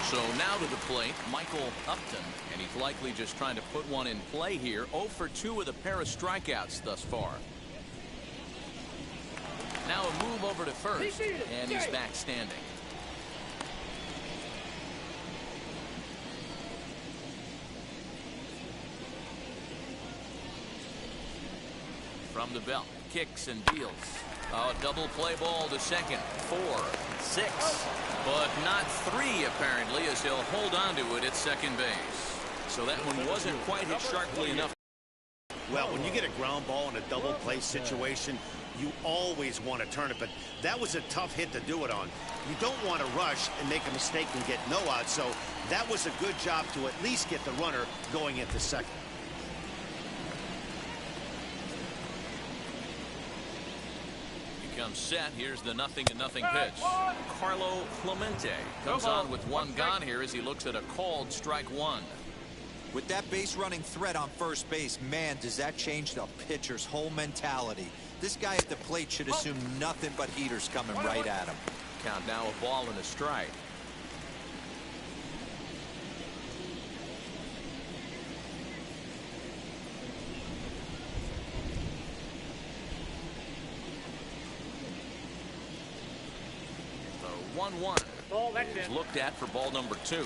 So now to the plate, Michael Upton, and he's likely just trying to put one in play here. 0 for 2 with a pair of strikeouts thus far. Now a move over to first, and he's back standing. From the belt, kicks and deals. A double play ball to second. 4, 6, but not 3 apparently, as he'll hold on to it at second base. So that one wasn't quite hit sharply enough. Well, when you get a ground ball in a double play situation, you always want to turn it, but that was a tough hit to do it on. You don't want to rush and make a mistake and get no out, so that was a good job to at least get the runner going into second. Comes set. Here's the 0-0 pitch. Carlo Clemente comes on with one gone here as he looks at a called strike 1. With that base running threat on first base, man, does that change the pitcher's whole mentality. This guy at the plate should assume nothing but heaters coming right at him. Count now a ball and a strike. The 1-1 is looked at for ball number 2.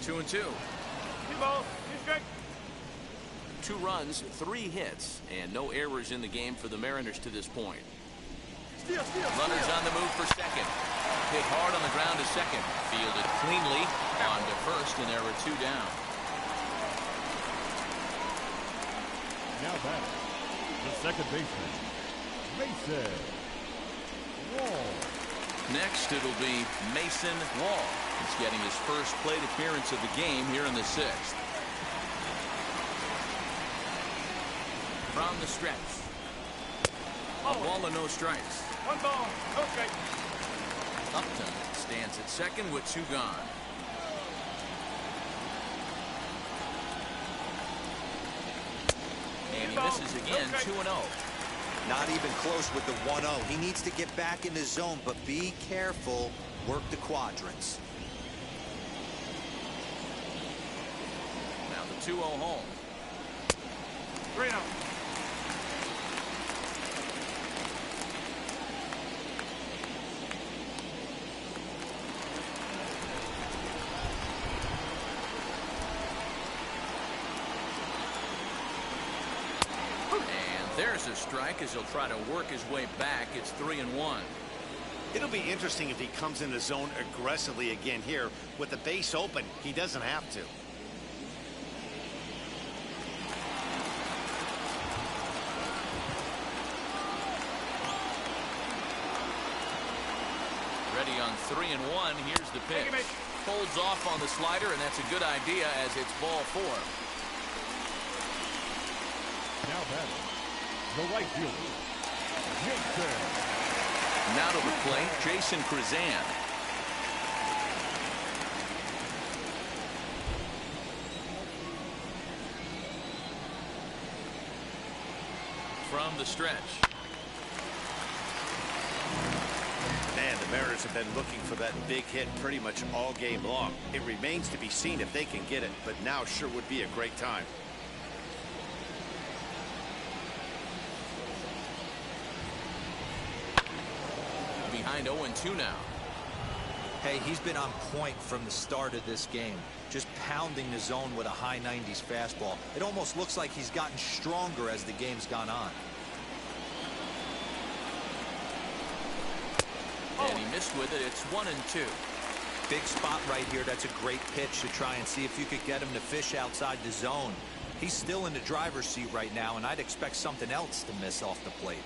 Two and 2. 2 balls, 2 strikes. 2 runs, 3 hits, and no errors in the game for the Mariners to this point. Runners on the move for second. Hit hard on the ground to second. Fielded cleanly on to first, and there were 2 down. Now batting, the second baseman, Mason Wall. Next, it'll be Mason Wall. He's getting his first plate appearance of the game here in the 6th. From the stretch. A ball and no strikes. 1 ball, no strike. Upton stands at second with 2 gone. And he misses again, 2-0. Not even close with the 1-0. He needs to get back in the zone, but be careful. Work the quadrants. Now the 2-0 home. 3-0. There's a strike as he'll try to work his way back. It's 3-1. It'll be interesting if he comes in the zone aggressively again here. With the base open, he doesn't have to. Ready on 3-1. Here's the pitch. Holds off on the slider, and that's a good idea as it's ball 4. Now batting, the right fielder, Jason. Now to the plate, Jason Krizan. From the stretch. Man, the Mariners have been looking for that big hit pretty much all game long. It remains to be seen if they can get it, but now sure would be a great time. Behind 0-2 now. Hey, he's been on point from the start of this game. Just pounding the zone with a high 90s fastball. It almost looks like he's gotten stronger as the game's gone on. And he missed with it. It's 1-2. Big spot right here. That's a great pitch to try and see if you could get him to fish outside the zone. He's still in the driver's seat right now, and I'd expect something else to miss off the plate.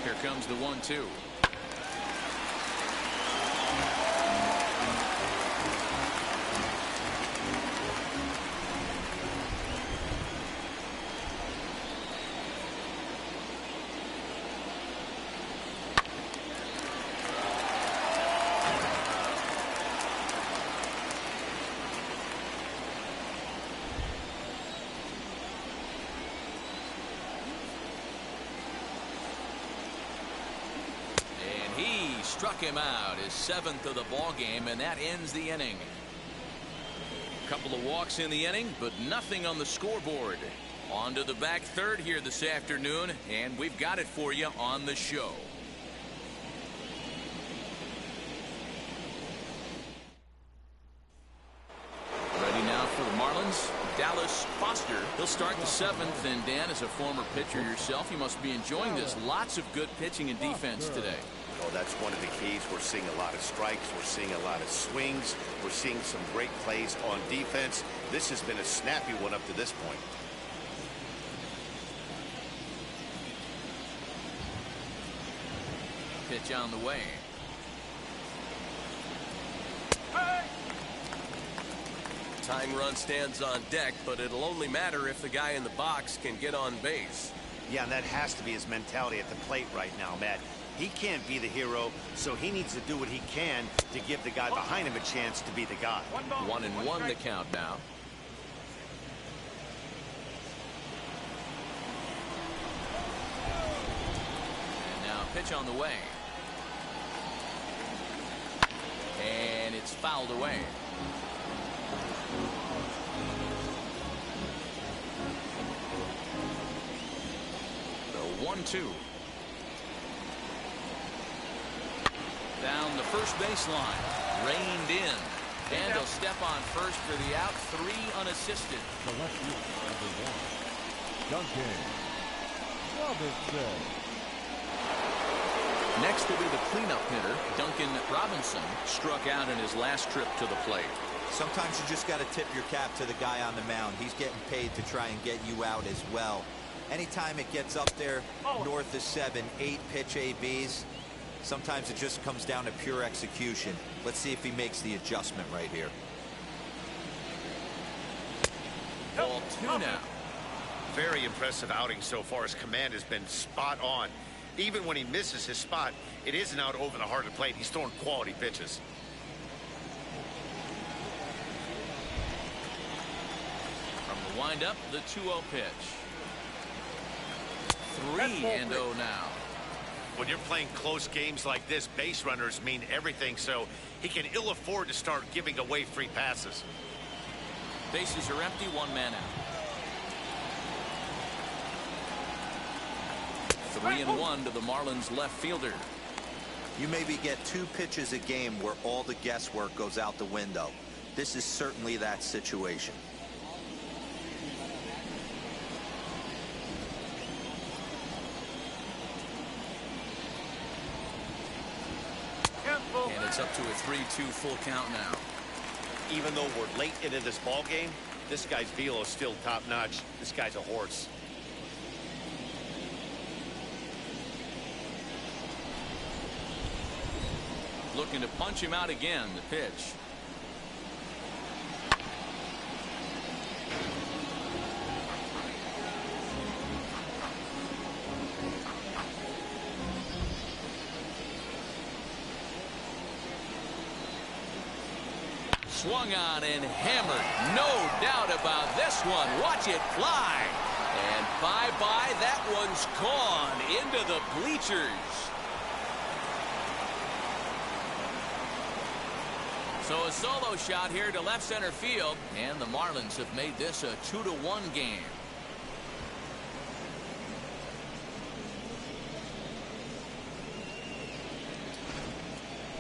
Here comes the 1-2. Struck him out, his 7th of the ball game, and that ends the inning. Couple of walks in the inning, but nothing on the scoreboard. On to the back third here this afternoon, and we've got it for you on the show. Ready now for the Marlins, Dallas Foster. He'll start the 7th, and Dan, as a former pitcher yourself, you must be enjoying this. Lots of good pitching and defense today. Oh, that's one of the keys. We're seeing a lot of strikes. We're seeing a lot of swings. We're seeing some great plays on defense. This has been a snappy one up to this point. Pitch on the way. Tying run stands on deck, but it'll only matter if the guy in the box can get on base. Yeah, and that has to be his mentality at the plate right now, Matt. He can't be the hero, so he needs to do what he can to give the guy behind him a chance to be the guy. 1-1 the count now. And now pitch on the way. And it's fouled away. The 1-2. Down the first baseline. Reined in. And he'll step on first for the out. 3 unassisted. The left field, number 1, Duncan Robinson. Next will be the cleanup hitter, Duncan Robinson, struck out in his last trip to the plate. Sometimes you just got to tip your cap to the guy on the mound. He's getting paid to try and get you out as well. Anytime it gets up there north of 7, 8 pitch ABs, sometimes it just comes down to pure execution. Let's see if he makes the adjustment right here. Ball 2 now. Very impressive outing so far. His command has been spot on. Even when he misses his spot, it isn't out over the heart of the plate. He's throwing quality pitches. From the windup, the 2-0 pitch. 3-0 now. When you're playing close games like this, base runners mean everything, so he can ill afford to start giving away free passes. Bases are empty, 1 man out. 3-1 to the Marlins left fielder. You maybe get 2 pitches a game where all the guesswork goes out the window. This is certainly that situation. And it's up to a 3-2 full count now. Even though we're late into this ball game, this guy's velo is still top notch. This guy's a horse. Looking to punch him out again. The pitch. Swung on and hammered. No doubt about this one. Watch it fly. And bye-bye. That one's gone into the bleachers. So a solo shot here to left center field, and the Marlins have made this a 2-1 game.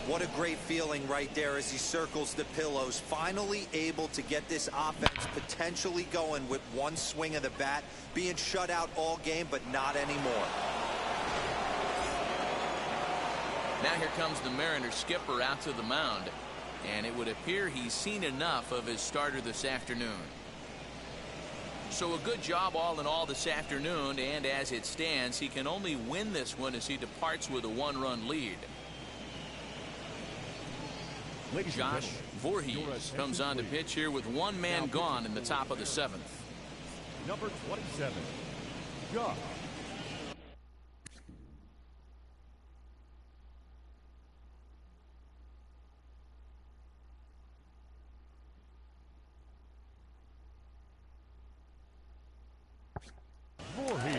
What a great feeling right there as he circles the pillows, finally able to get this offense potentially going with 1 swing of the bat, being shut out all game, but not anymore. Now here comes the Mariners skipper out to the mound. And it would appear he's seen enough of his starter this afternoon. So a good job all in all this afternoon, and as it stands, he can only win this one as he departs with a 1-run lead. Josh Voorhees comes on to pitch here with 1 man gone in the top of the 7th. Number 27, Josh. Voorhees.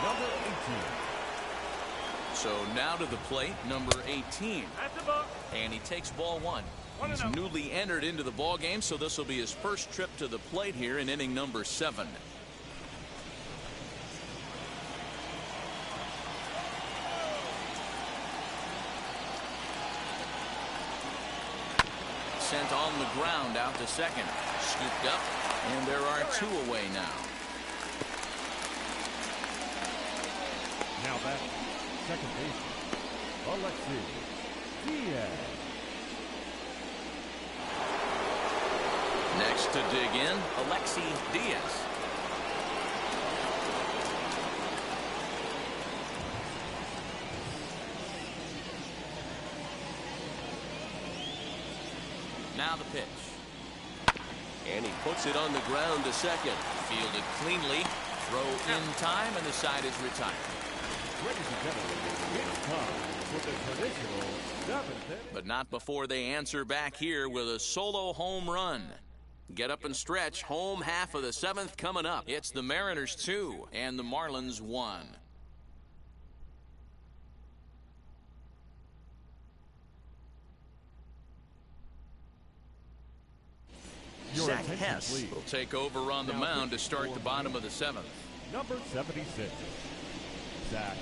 Number 18. So now to the plate, number 18. At the book. And he takes ball 1. He's newly entered into the ball game, so this will be his first trip to the plate here in inning number 7. Sent on the ground out to second. Scooped up, and there are 2 away now. Now back, second baseman, Alexi Diaz. Next to dig in, Alexi Diaz. Now the pitch. And he puts it on the ground to second. Fielded cleanly. Throw in time, and the side is retired. Ladies and gentlemen, it's time for the traditional 7th. But not before they answer back here with a solo home run. Get up and stretch. Home half of the 7th coming up. It's the Mariners 2 and the Marlins 1. Your Zach attention, Hess please. will take over on the Now mound to pitching start for the bottom of Miami. the 7th. Number 76, Zach.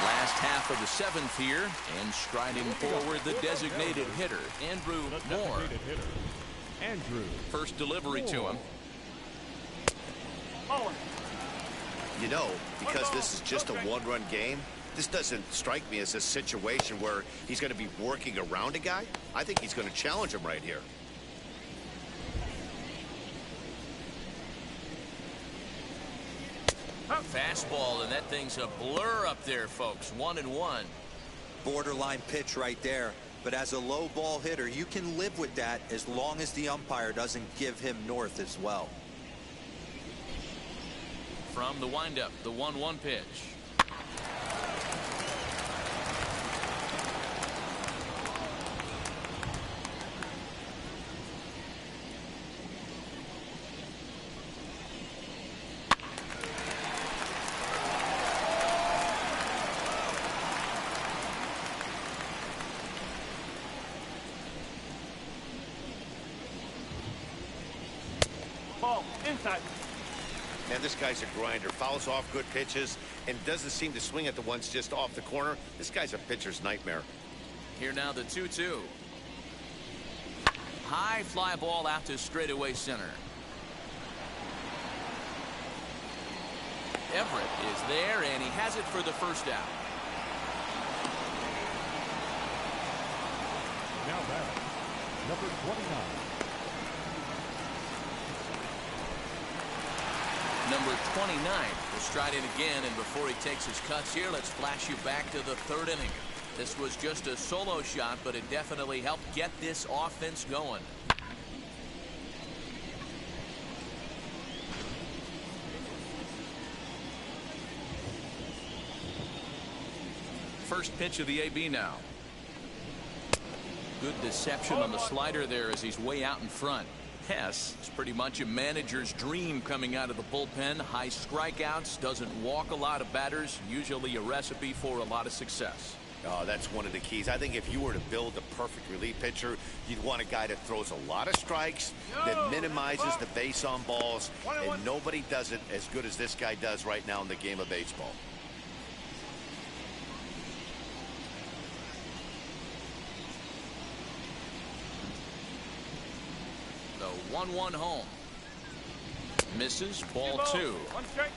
Last half of the 7th here, and striding forward the designated hitter, Andrew The Moore. designated hitter, Andrew. First delivery to him. Ball. You know, because this is just a one-run game, this doesn't strike me as a situation where he's going to be working around a guy. I think he's going to challenge him right here. Fastball, and that thing's a blur up there, folks. 1-1. Borderline pitch right there. But as a low ball hitter, you can live with that as long as the umpire doesn't give him north as well. From the windup, the 1-1 pitch. Ball. Inside. Man, this guy's a grinder. Fouls off good pitches and doesn't seem to swing at the ones just off the corner. This guy's a pitcher's nightmare. Here now the 2-2. High fly ball out to straightaway center. Everett is there, and he has it for the first out. Now batting, number 29. Number 29 will stride in again, and before he takes his cuts here, let's flash you back to the 3rd inning. This was just a solo shot, but it definitely helped get this offense going. First pitch of the AB now. Good deception on the slider there as he's way out in front. Hess is pretty much a manager's dream coming out of the bullpen. High strikeouts, doesn't walk a lot of batters, usually a recipe for a lot of success. Oh, that's one of the keys. I think if you were to build a perfect relief pitcher, you'd want a guy that throws a lot of strikes, that minimizes the base on balls, and nobody does it as good as this guy does right now in the game of baseball. The 1-1 home. Misses, ball 2. One strike.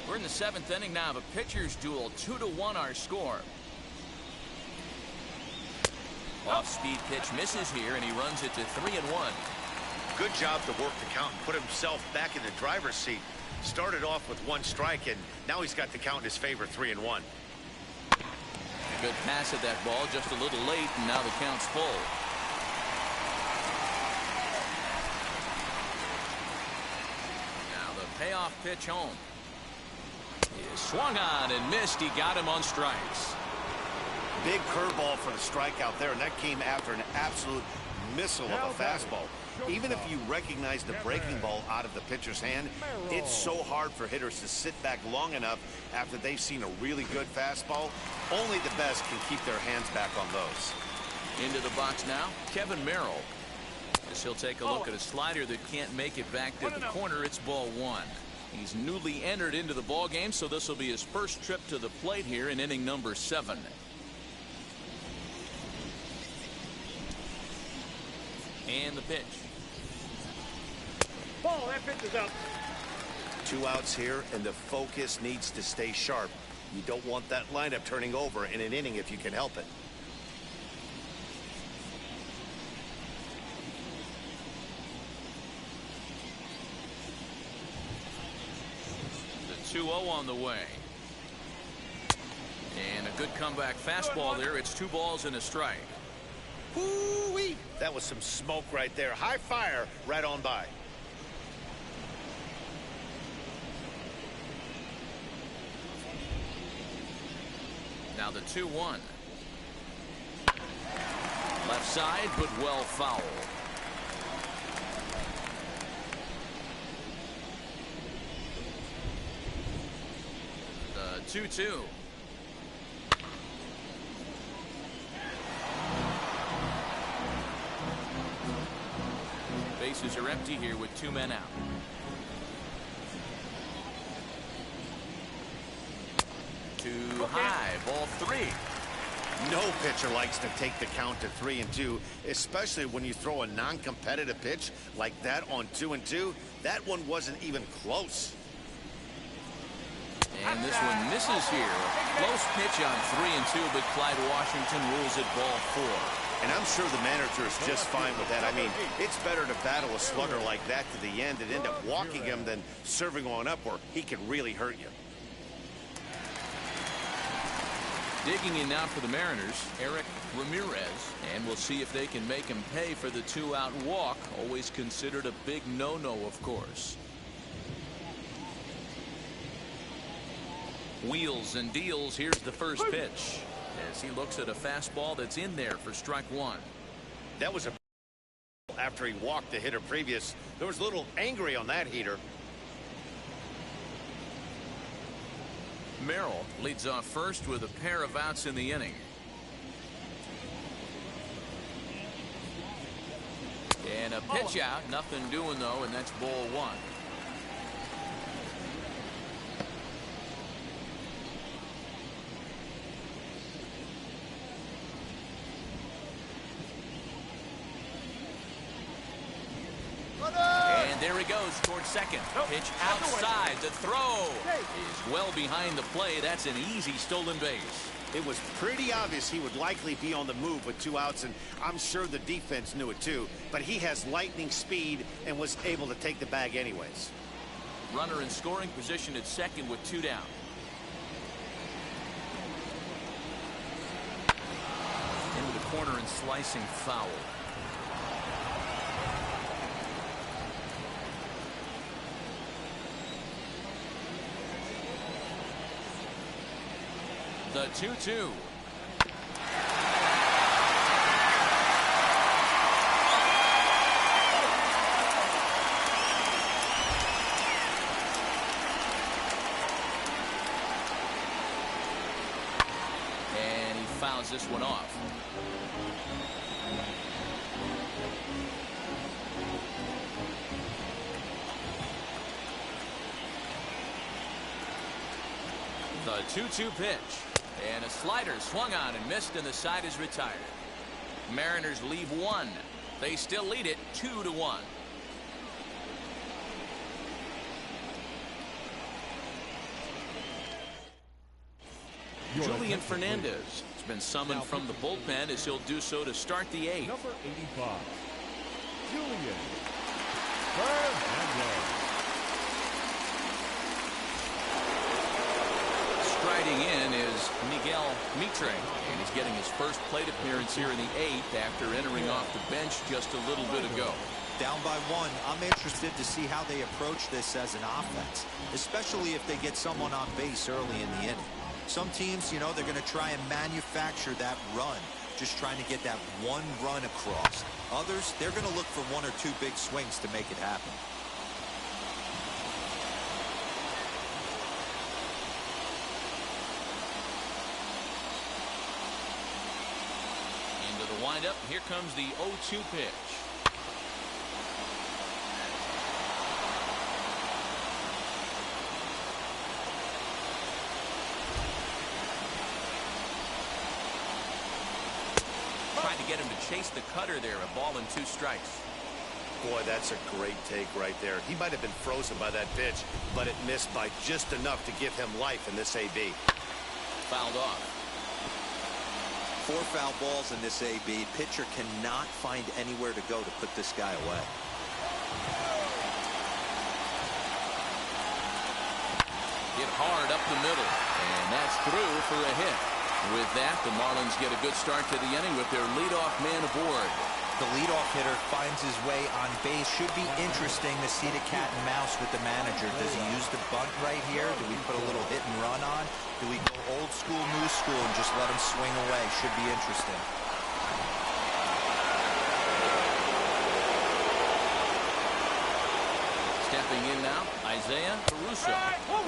We're in the 7th inning now of a pitcher's duel. 2-1 our score. Off-speed pitch misses here, and he runs it to 3-1. Good job to work the count and put himself back in the driver's seat. Started off with 1 strike, and now he's got the count in his favor, 3-1. Good pass at that ball, just a little late, and now the count's full. Now the payoff pitch home. He swung on and missed. He got him on strikes. Big curveball for the strikeout there, and that came after an absolute missile of a fastball. Even if you recognize the breaking ball out of the pitcher's hand, it's so hard for hitters to sit back long enough after they've seen a really good fastball. Only the best can keep their hands back on those. Into the box now, Kevin Merrill. As he'll take a look at a slider that can't make it back to the corner. It's ball 1. He's newly entered into the ball game, so this will be his first trip to the plate here in inning number 7. And the pitch. Ball. That pitch is up. 2 outs here, and the focus needs to stay sharp. You don't want that lineup turning over in an inning if you can help it. 2-0 on the way. And a good comeback fastball there. It's 2 balls and a strike. Woo-wee. That was some smoke right there. High fire right on by. Now the 2-1. Left side, but well foul. The 2-2. Bases are empty here with 2 men out. Too high, ball 3. No pitcher likes to take the count to 3-2, especially when you throw a non-competitive pitch like that on 2-2. That one wasn't even close. And this one misses here. A close pitch on 3-2, but Clyde Washington rules it ball 4. And I'm sure the manager is just fine with that. I mean, it's better to battle a slugger like that to the end and end up walking him than serving one up where he can really hurt you. Digging in now for the Mariners, Eric Ramirez, and we'll see if they can make him pay for the 2-out walk. Always considered a big no-no, of course. Wheels and deals. Here's the first pitch as he looks at a fastball that's in there for strike 1. That was a after he walked the hitter previous. There was a little angry on that heater. Merrill leads off first with a pair of outs in the inning. And a pitch out. Nothing doing, though, and that's ball 1. And there he goes towards second. Pitch outside. The throw is well behind the play. That's an easy stolen base. It was pretty obvious he would likely be on the move with 2 outs, and I'm sure the defense knew it too. But he has lightning speed and was able to take the bag anyways. Runner in scoring position at second with 2 down. Into the corner and slicing foul. The 2-2. And he fouls this one off. The 2-2 pitch. And a slider swung on and missed, and the side is retired. Mariners leave 1. They still lead it 2-1. Julian Fernandez has been summoned from the bullpen as he'll do so to start the 8th. Number 85, Julian Fernandez. Striding in is Miguel Mitre, and he's getting his first plate appearance here in the 8th after entering off the bench just a little bit ago. Down by 1. I'm interested to see how they approach this as an offense, especially if they get someone on base early in the inning. Some teams, you know, they're going to try and manufacture that run, just trying to get that 1 run across. Others, they're going to look for 1 or 2 big swings to make it happen. Windup. Here comes the 0-2 pitch. Trying to get him to chase the cutter there. A ball and 2 strikes. Boy, that's a great take right there. He might have been frozen by that pitch, but it missed by just enough to give him life in this AB. Fouled off. 4 foul balls in this AB. Pitcher cannot find anywhere to go to put this guy away. Hit hard up the middle. And that's through for a hit. With that, the Marlins get a good start to the inning with their leadoff man aboard. The leadoff hitter finds his way on base. Should be interesting to see the cat and mouse with the manager. Does he use the bunt right here? Do we put a little hit and run on? Do we go old school, new school, and just let him swing away? Should be interesting. Stepping in now, Isaiah Caruso.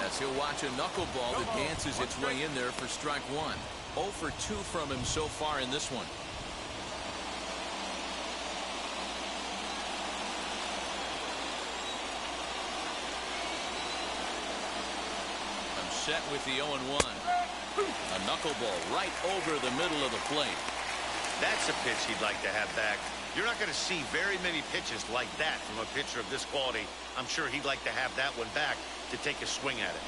As he'll watch a knuckleball that dances its way in there for strike one. 0 for 2 from him so far in this one. Set with the 0-1. A knuckleball right over the middle of the plate. That's a pitch he'd like to have back. You're not going to see very many pitches like that from a pitcher of this quality. I'm sure he'd like to have that one back to take a swing at it.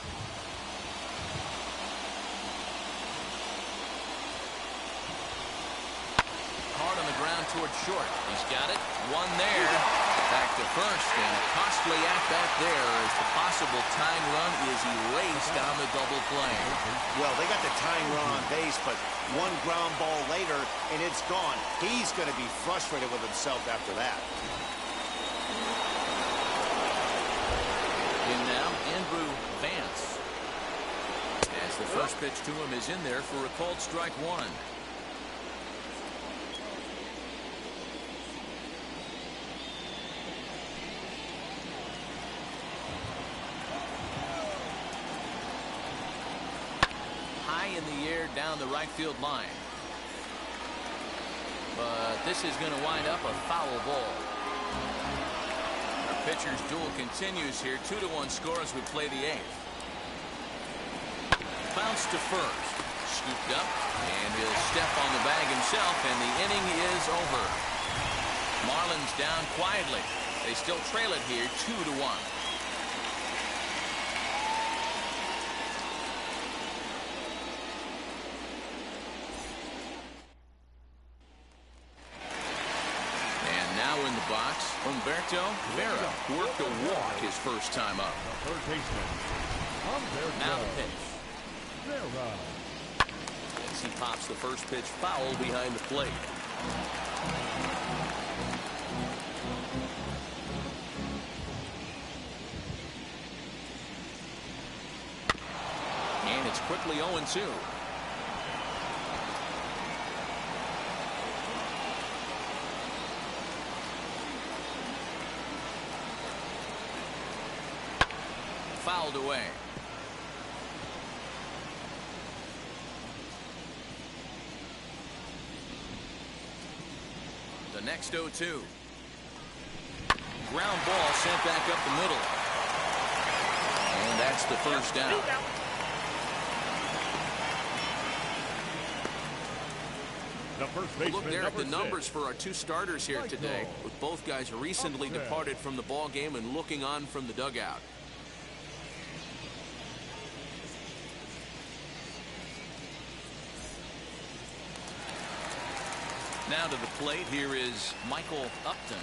Hard on the ground toward short. He's got it. One there. Back to first, and a costly at-bat there as the possible tying run is erased on the double play. Well, they got the tying run on base, but one ground ball later, and it's gone. He's going to be frustrated with himself after that. In now, Andrew Vance. As the first pitch to him is in there for a called strike one. In the air down the right field line. But this is going to wind up a foul ball. Our pitcher's duel continues here. 2-1 score as we play the 8th. Bounce to first. Scooped up. And he'll step on the bag himself. And the inning is over. Marlins down quietly. They still trail it here 2-1. In the box, Humberto Vera worked a walk his first time up. Third baseman. Now the pitch. As he pops the first pitch foul behind the plate. And it's quickly 0-2. Fouled away. The next 0-2. Ground ball sent back up the middle. And that's the first down. Look there at the numbers for our two starters here today, with both guys recently departed from the ball game and looking on from the dugout. Now to the plate, here is Michael Upton.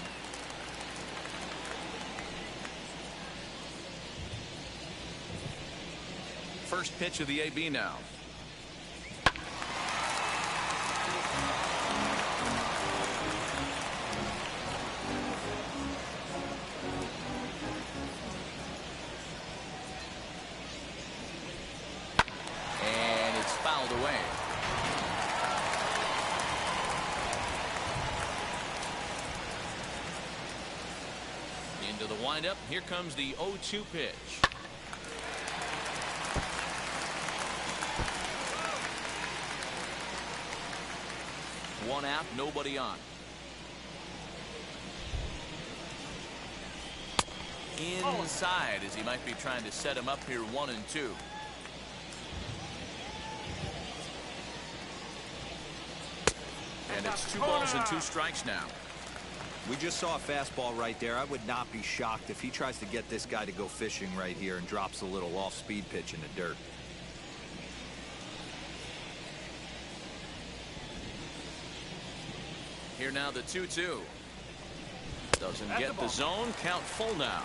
First pitch of the AB now. And it's fouled away. Into the windup. Here comes the 0-2 pitch. One out, nobody on. Inside, as he might be trying to set him up here 1-2. And it's 2 balls and 2 strikes now. We just saw a fastball right there. I would not be shocked if he tries to get this guy to go fishing right here and drops a little off-speed pitch in the dirt. Here now the 2-2. Doesn't get the zone. Count full now.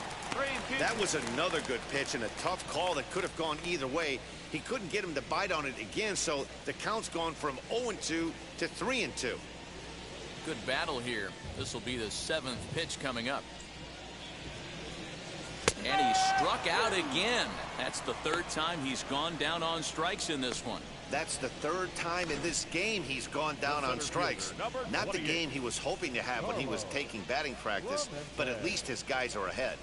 That was another good pitch and a tough call that could have gone either way. He couldn't get him to bite on it again, so the count's gone from 0-2 to 3-2. Good battle here. This will be the 7th pitch coming up. And he struck out again. That's the 3rd time he's gone down on strikes in this one. That's the 3rd time in this game he's gone down on strikes. Not the game he was hoping to have when he was taking batting practice, but at least his guys are ahead.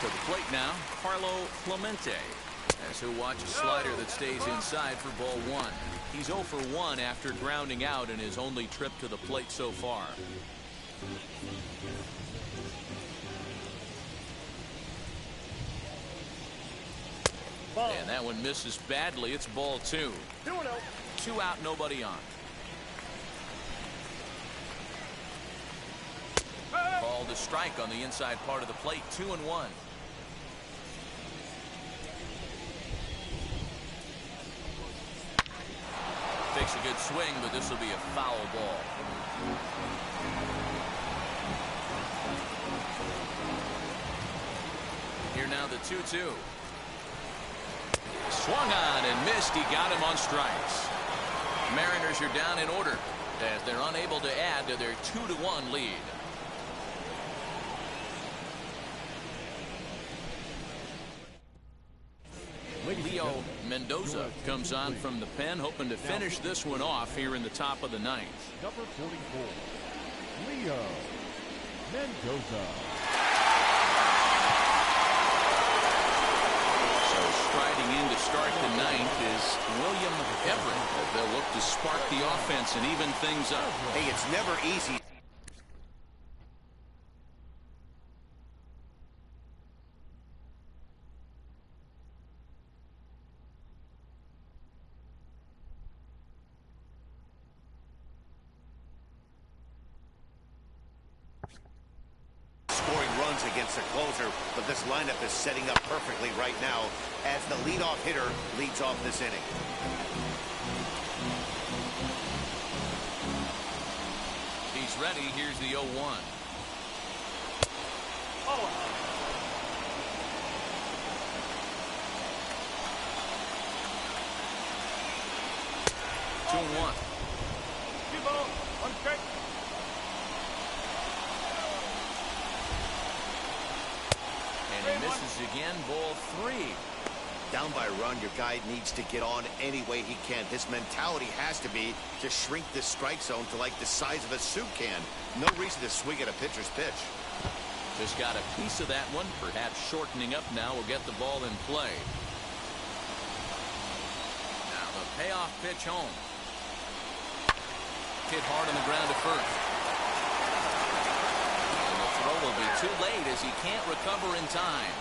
To the plate now, Carlo Clemente, as he'll watch a slider that stays inside for ball 1. He's 0 for 1 after grounding out in his only trip to the plate so far. And that one misses badly. It's ball 2. 2 out, nobody on. Ball to strike on the inside part of the plate. 2-1. Takes a good swing, but this will be a foul ball. Here now the 2-2. Swung on and missed. He got him on strikes. Mariners are down in order as they're unable to add to their 2-1 lead. Leo Mendoza comes on from the pen, hoping to finish this one off here in the top of the 9th. Number 44, Leo Mendoza. So striding in to start the 9th is William Everett. They'll look to spark the offense and even things up. Hey, it's never easy. Against the closer, but this lineup is setting up perfectly right now as the leadoff hitter leads off this inning. He's ready. Here's the 0-1. Oh. 2-1. 2 ball, 1 strike. And he misses again, ball 3. Down by a run, your guy needs to get on any way he can. His mentality has to be to shrink this strike zone to like the size of a soup can. No reason to swing at a pitcher's pitch. Just got a piece of that one. Perhaps shortening up now will get the ball in play. Now the payoff pitch home. Hit hard on the ground to first. Throw will be too late as he can't recover in time.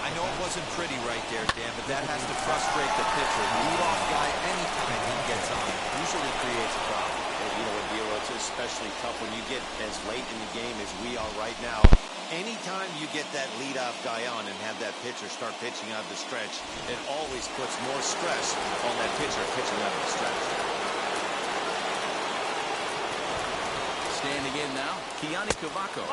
I know it wasn't pretty right there, Dan, but that has to frustrate the pitcher. Lead-off guy, anytime he gets on, usually creates a problem. You know what, Bureau, it's especially tough when you get as late in the game as we are right now. Anytime you get that leadoff guy on and have that pitcher start pitching out of the stretch, it always puts more stress on that pitcher pitching out of the stretch. Standing in now, Keani Cavaco,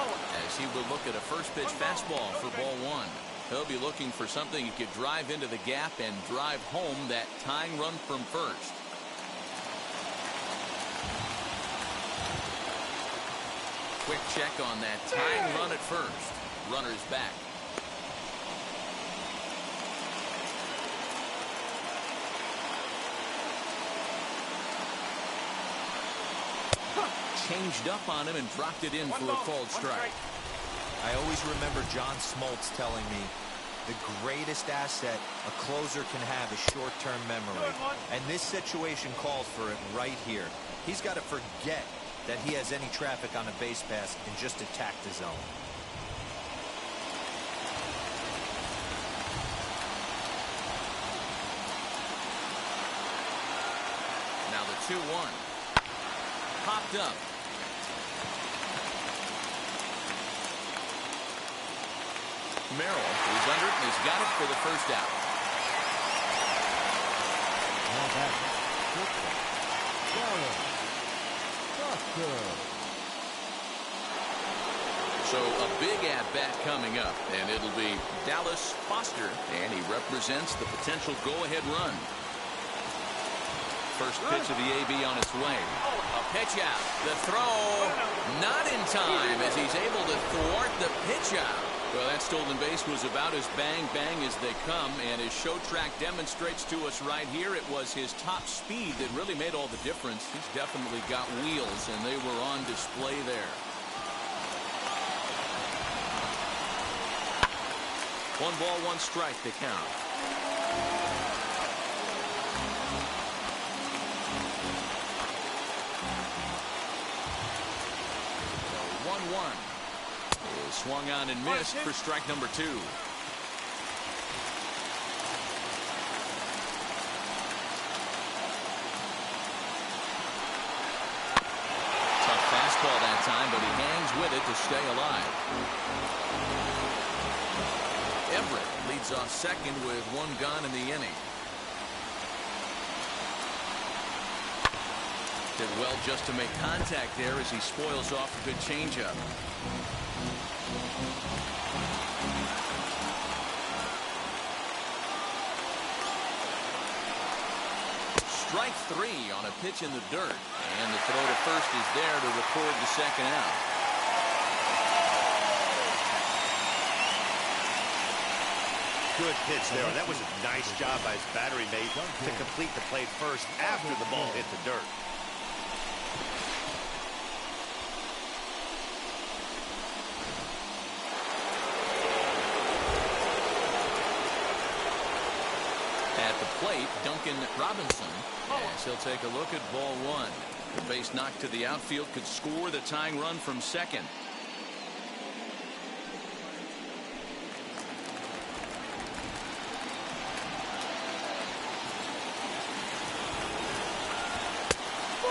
as he will look at a first pitch fastball for ball 1. He'll be looking for something he could drive into the gap and drive home that tying run from first. Quick check on that tying run at first. Runner's back. Changed up on him and dropped it in for a called strike. I always remember John Smoltz telling me the greatest asset a closer can have is short-term memory. And this situation calls for it right here. He's got to forget that he has any traffic on a base pass and just attack the zone. Now the 2-1. Popped up. Merrill is under it and he's got it for the first out. Now back, Darrell So a big at-bat coming up, and it'll be Dallas Foster, and he represents the potential go-ahead run. First pitch of the AB on its way. A pitch out. The throw not in time as he's able to thwart the pitch out. Well, that stolen base was about as bang-bang as they come, and his show track demonstrates to us right here it was his top speed that really made all the difference. He's definitely got wheels, and they were on display there. 1 ball, 1 strike to count. 1-1 is swung on and missed for strike number 2. Tough fastball that time, but he hangs with it to stay alive. Everett leads off second with 1 gone in the inning. Did well just to make contact there as he spoils off a good changeup. Strike 3 on a pitch in the dirt, and the throw to first is there to record the second out. Good pitch there. That was a nice job by his battery mate to complete the play first after the ball hit the dirt. At the plate, Duncan Robinson, as he'll take a look at ball 1. The base knocked to the outfield could score the tying run from second.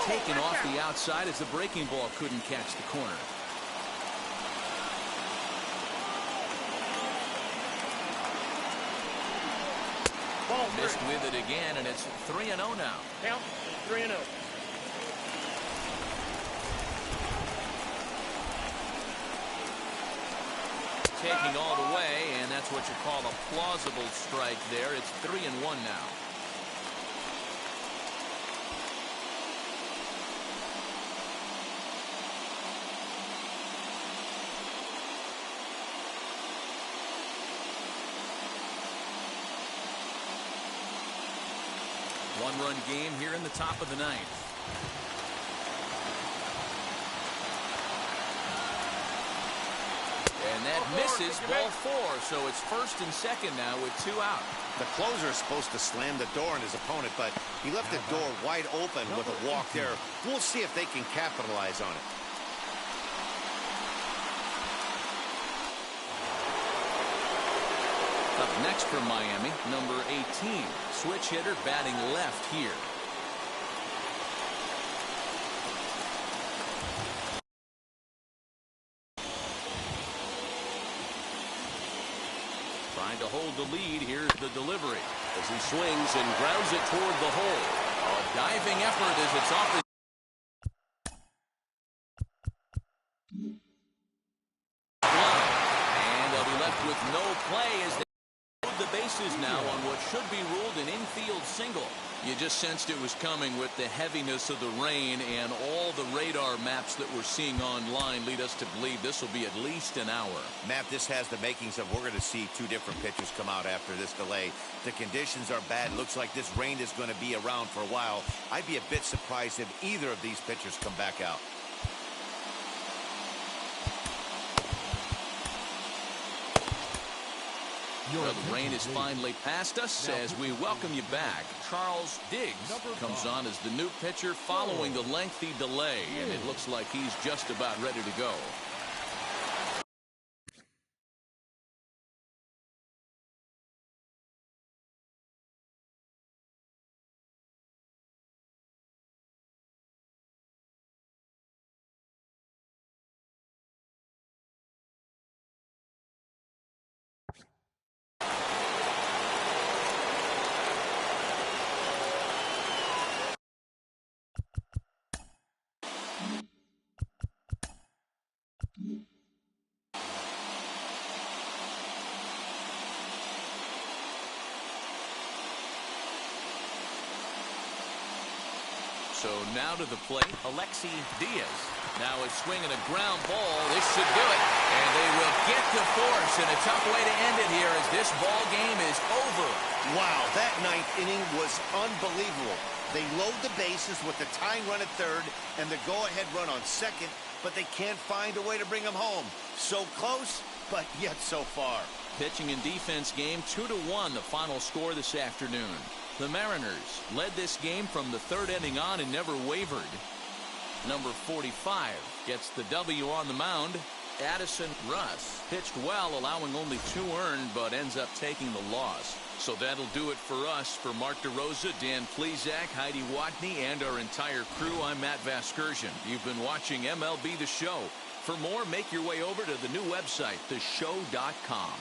Taken off the outside as the breaking ball couldn't catch the corner. Missed with it again, and it's 3-0 now. Count 3-0. Taking all the way, and that's what you call a plausible strike there. It's 3-1 now. One-run game here in the top of the 9th. And that misses ball 4, so it's first and second now with 2 out. The closer is supposed to slam the door on his opponent, but he left the door wide open with a walk there. We'll see if they can capitalize on it. Up next from Miami, number 18, switch hitter batting left here. Trying to hold the lead. Here's the delivery as he swings and grounds it toward the hole. A diving effort as it's off the glove. And they'll be left with no play as they the bases now on what should be ruled an infield single. You just sensed it was coming with the heaviness of the rain, and all the radar maps that we're seeing online lead us to believe this will be at least an hour. Matt, this has the makings of we're going to see 2 different pitchers come out after this delay. The conditions are bad. Looks like this rain is going to be around for a while. I'd be a bit surprised if either of these pitchers come back out. Well, the rain is finally past us as we welcome you back. Charles Diggs comes on as the new pitcher following the lengthy delay, and it looks like he's just about ready to go. So now to the plate, Alexi Diaz. Now a swing and a ground ball. This should do it. And they will get to force. And a tough way to end it here as this ball game is over. Wow, that ninth inning was unbelievable. They load the bases with the tying run at third and the go-ahead run on second, but they can't find a way to bring them home. So close, but yet so far. Pitching and defense game 2-1, the final score this afternoon. The Mariners led this game from the third inning on and never wavered. Number 45 gets the W on the mound. Addison Russ pitched well, allowing only 2 earned, but ends up taking the loss. So that'll do it for us. For Mark DeRosa, Dan Plesac, Heidi Watney, and our entire crew, I'm Matt Vasgersian. You've been watching MLB The Show. For more, make your way over to the new website, theshow.com.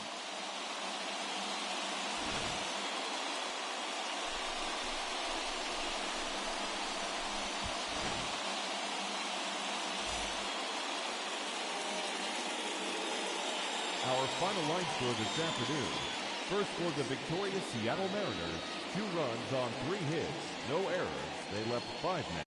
Our final line score this afternoon. First for the victorious Seattle Mariners, 2 runs on 3 hits, no errors. They left 5 men.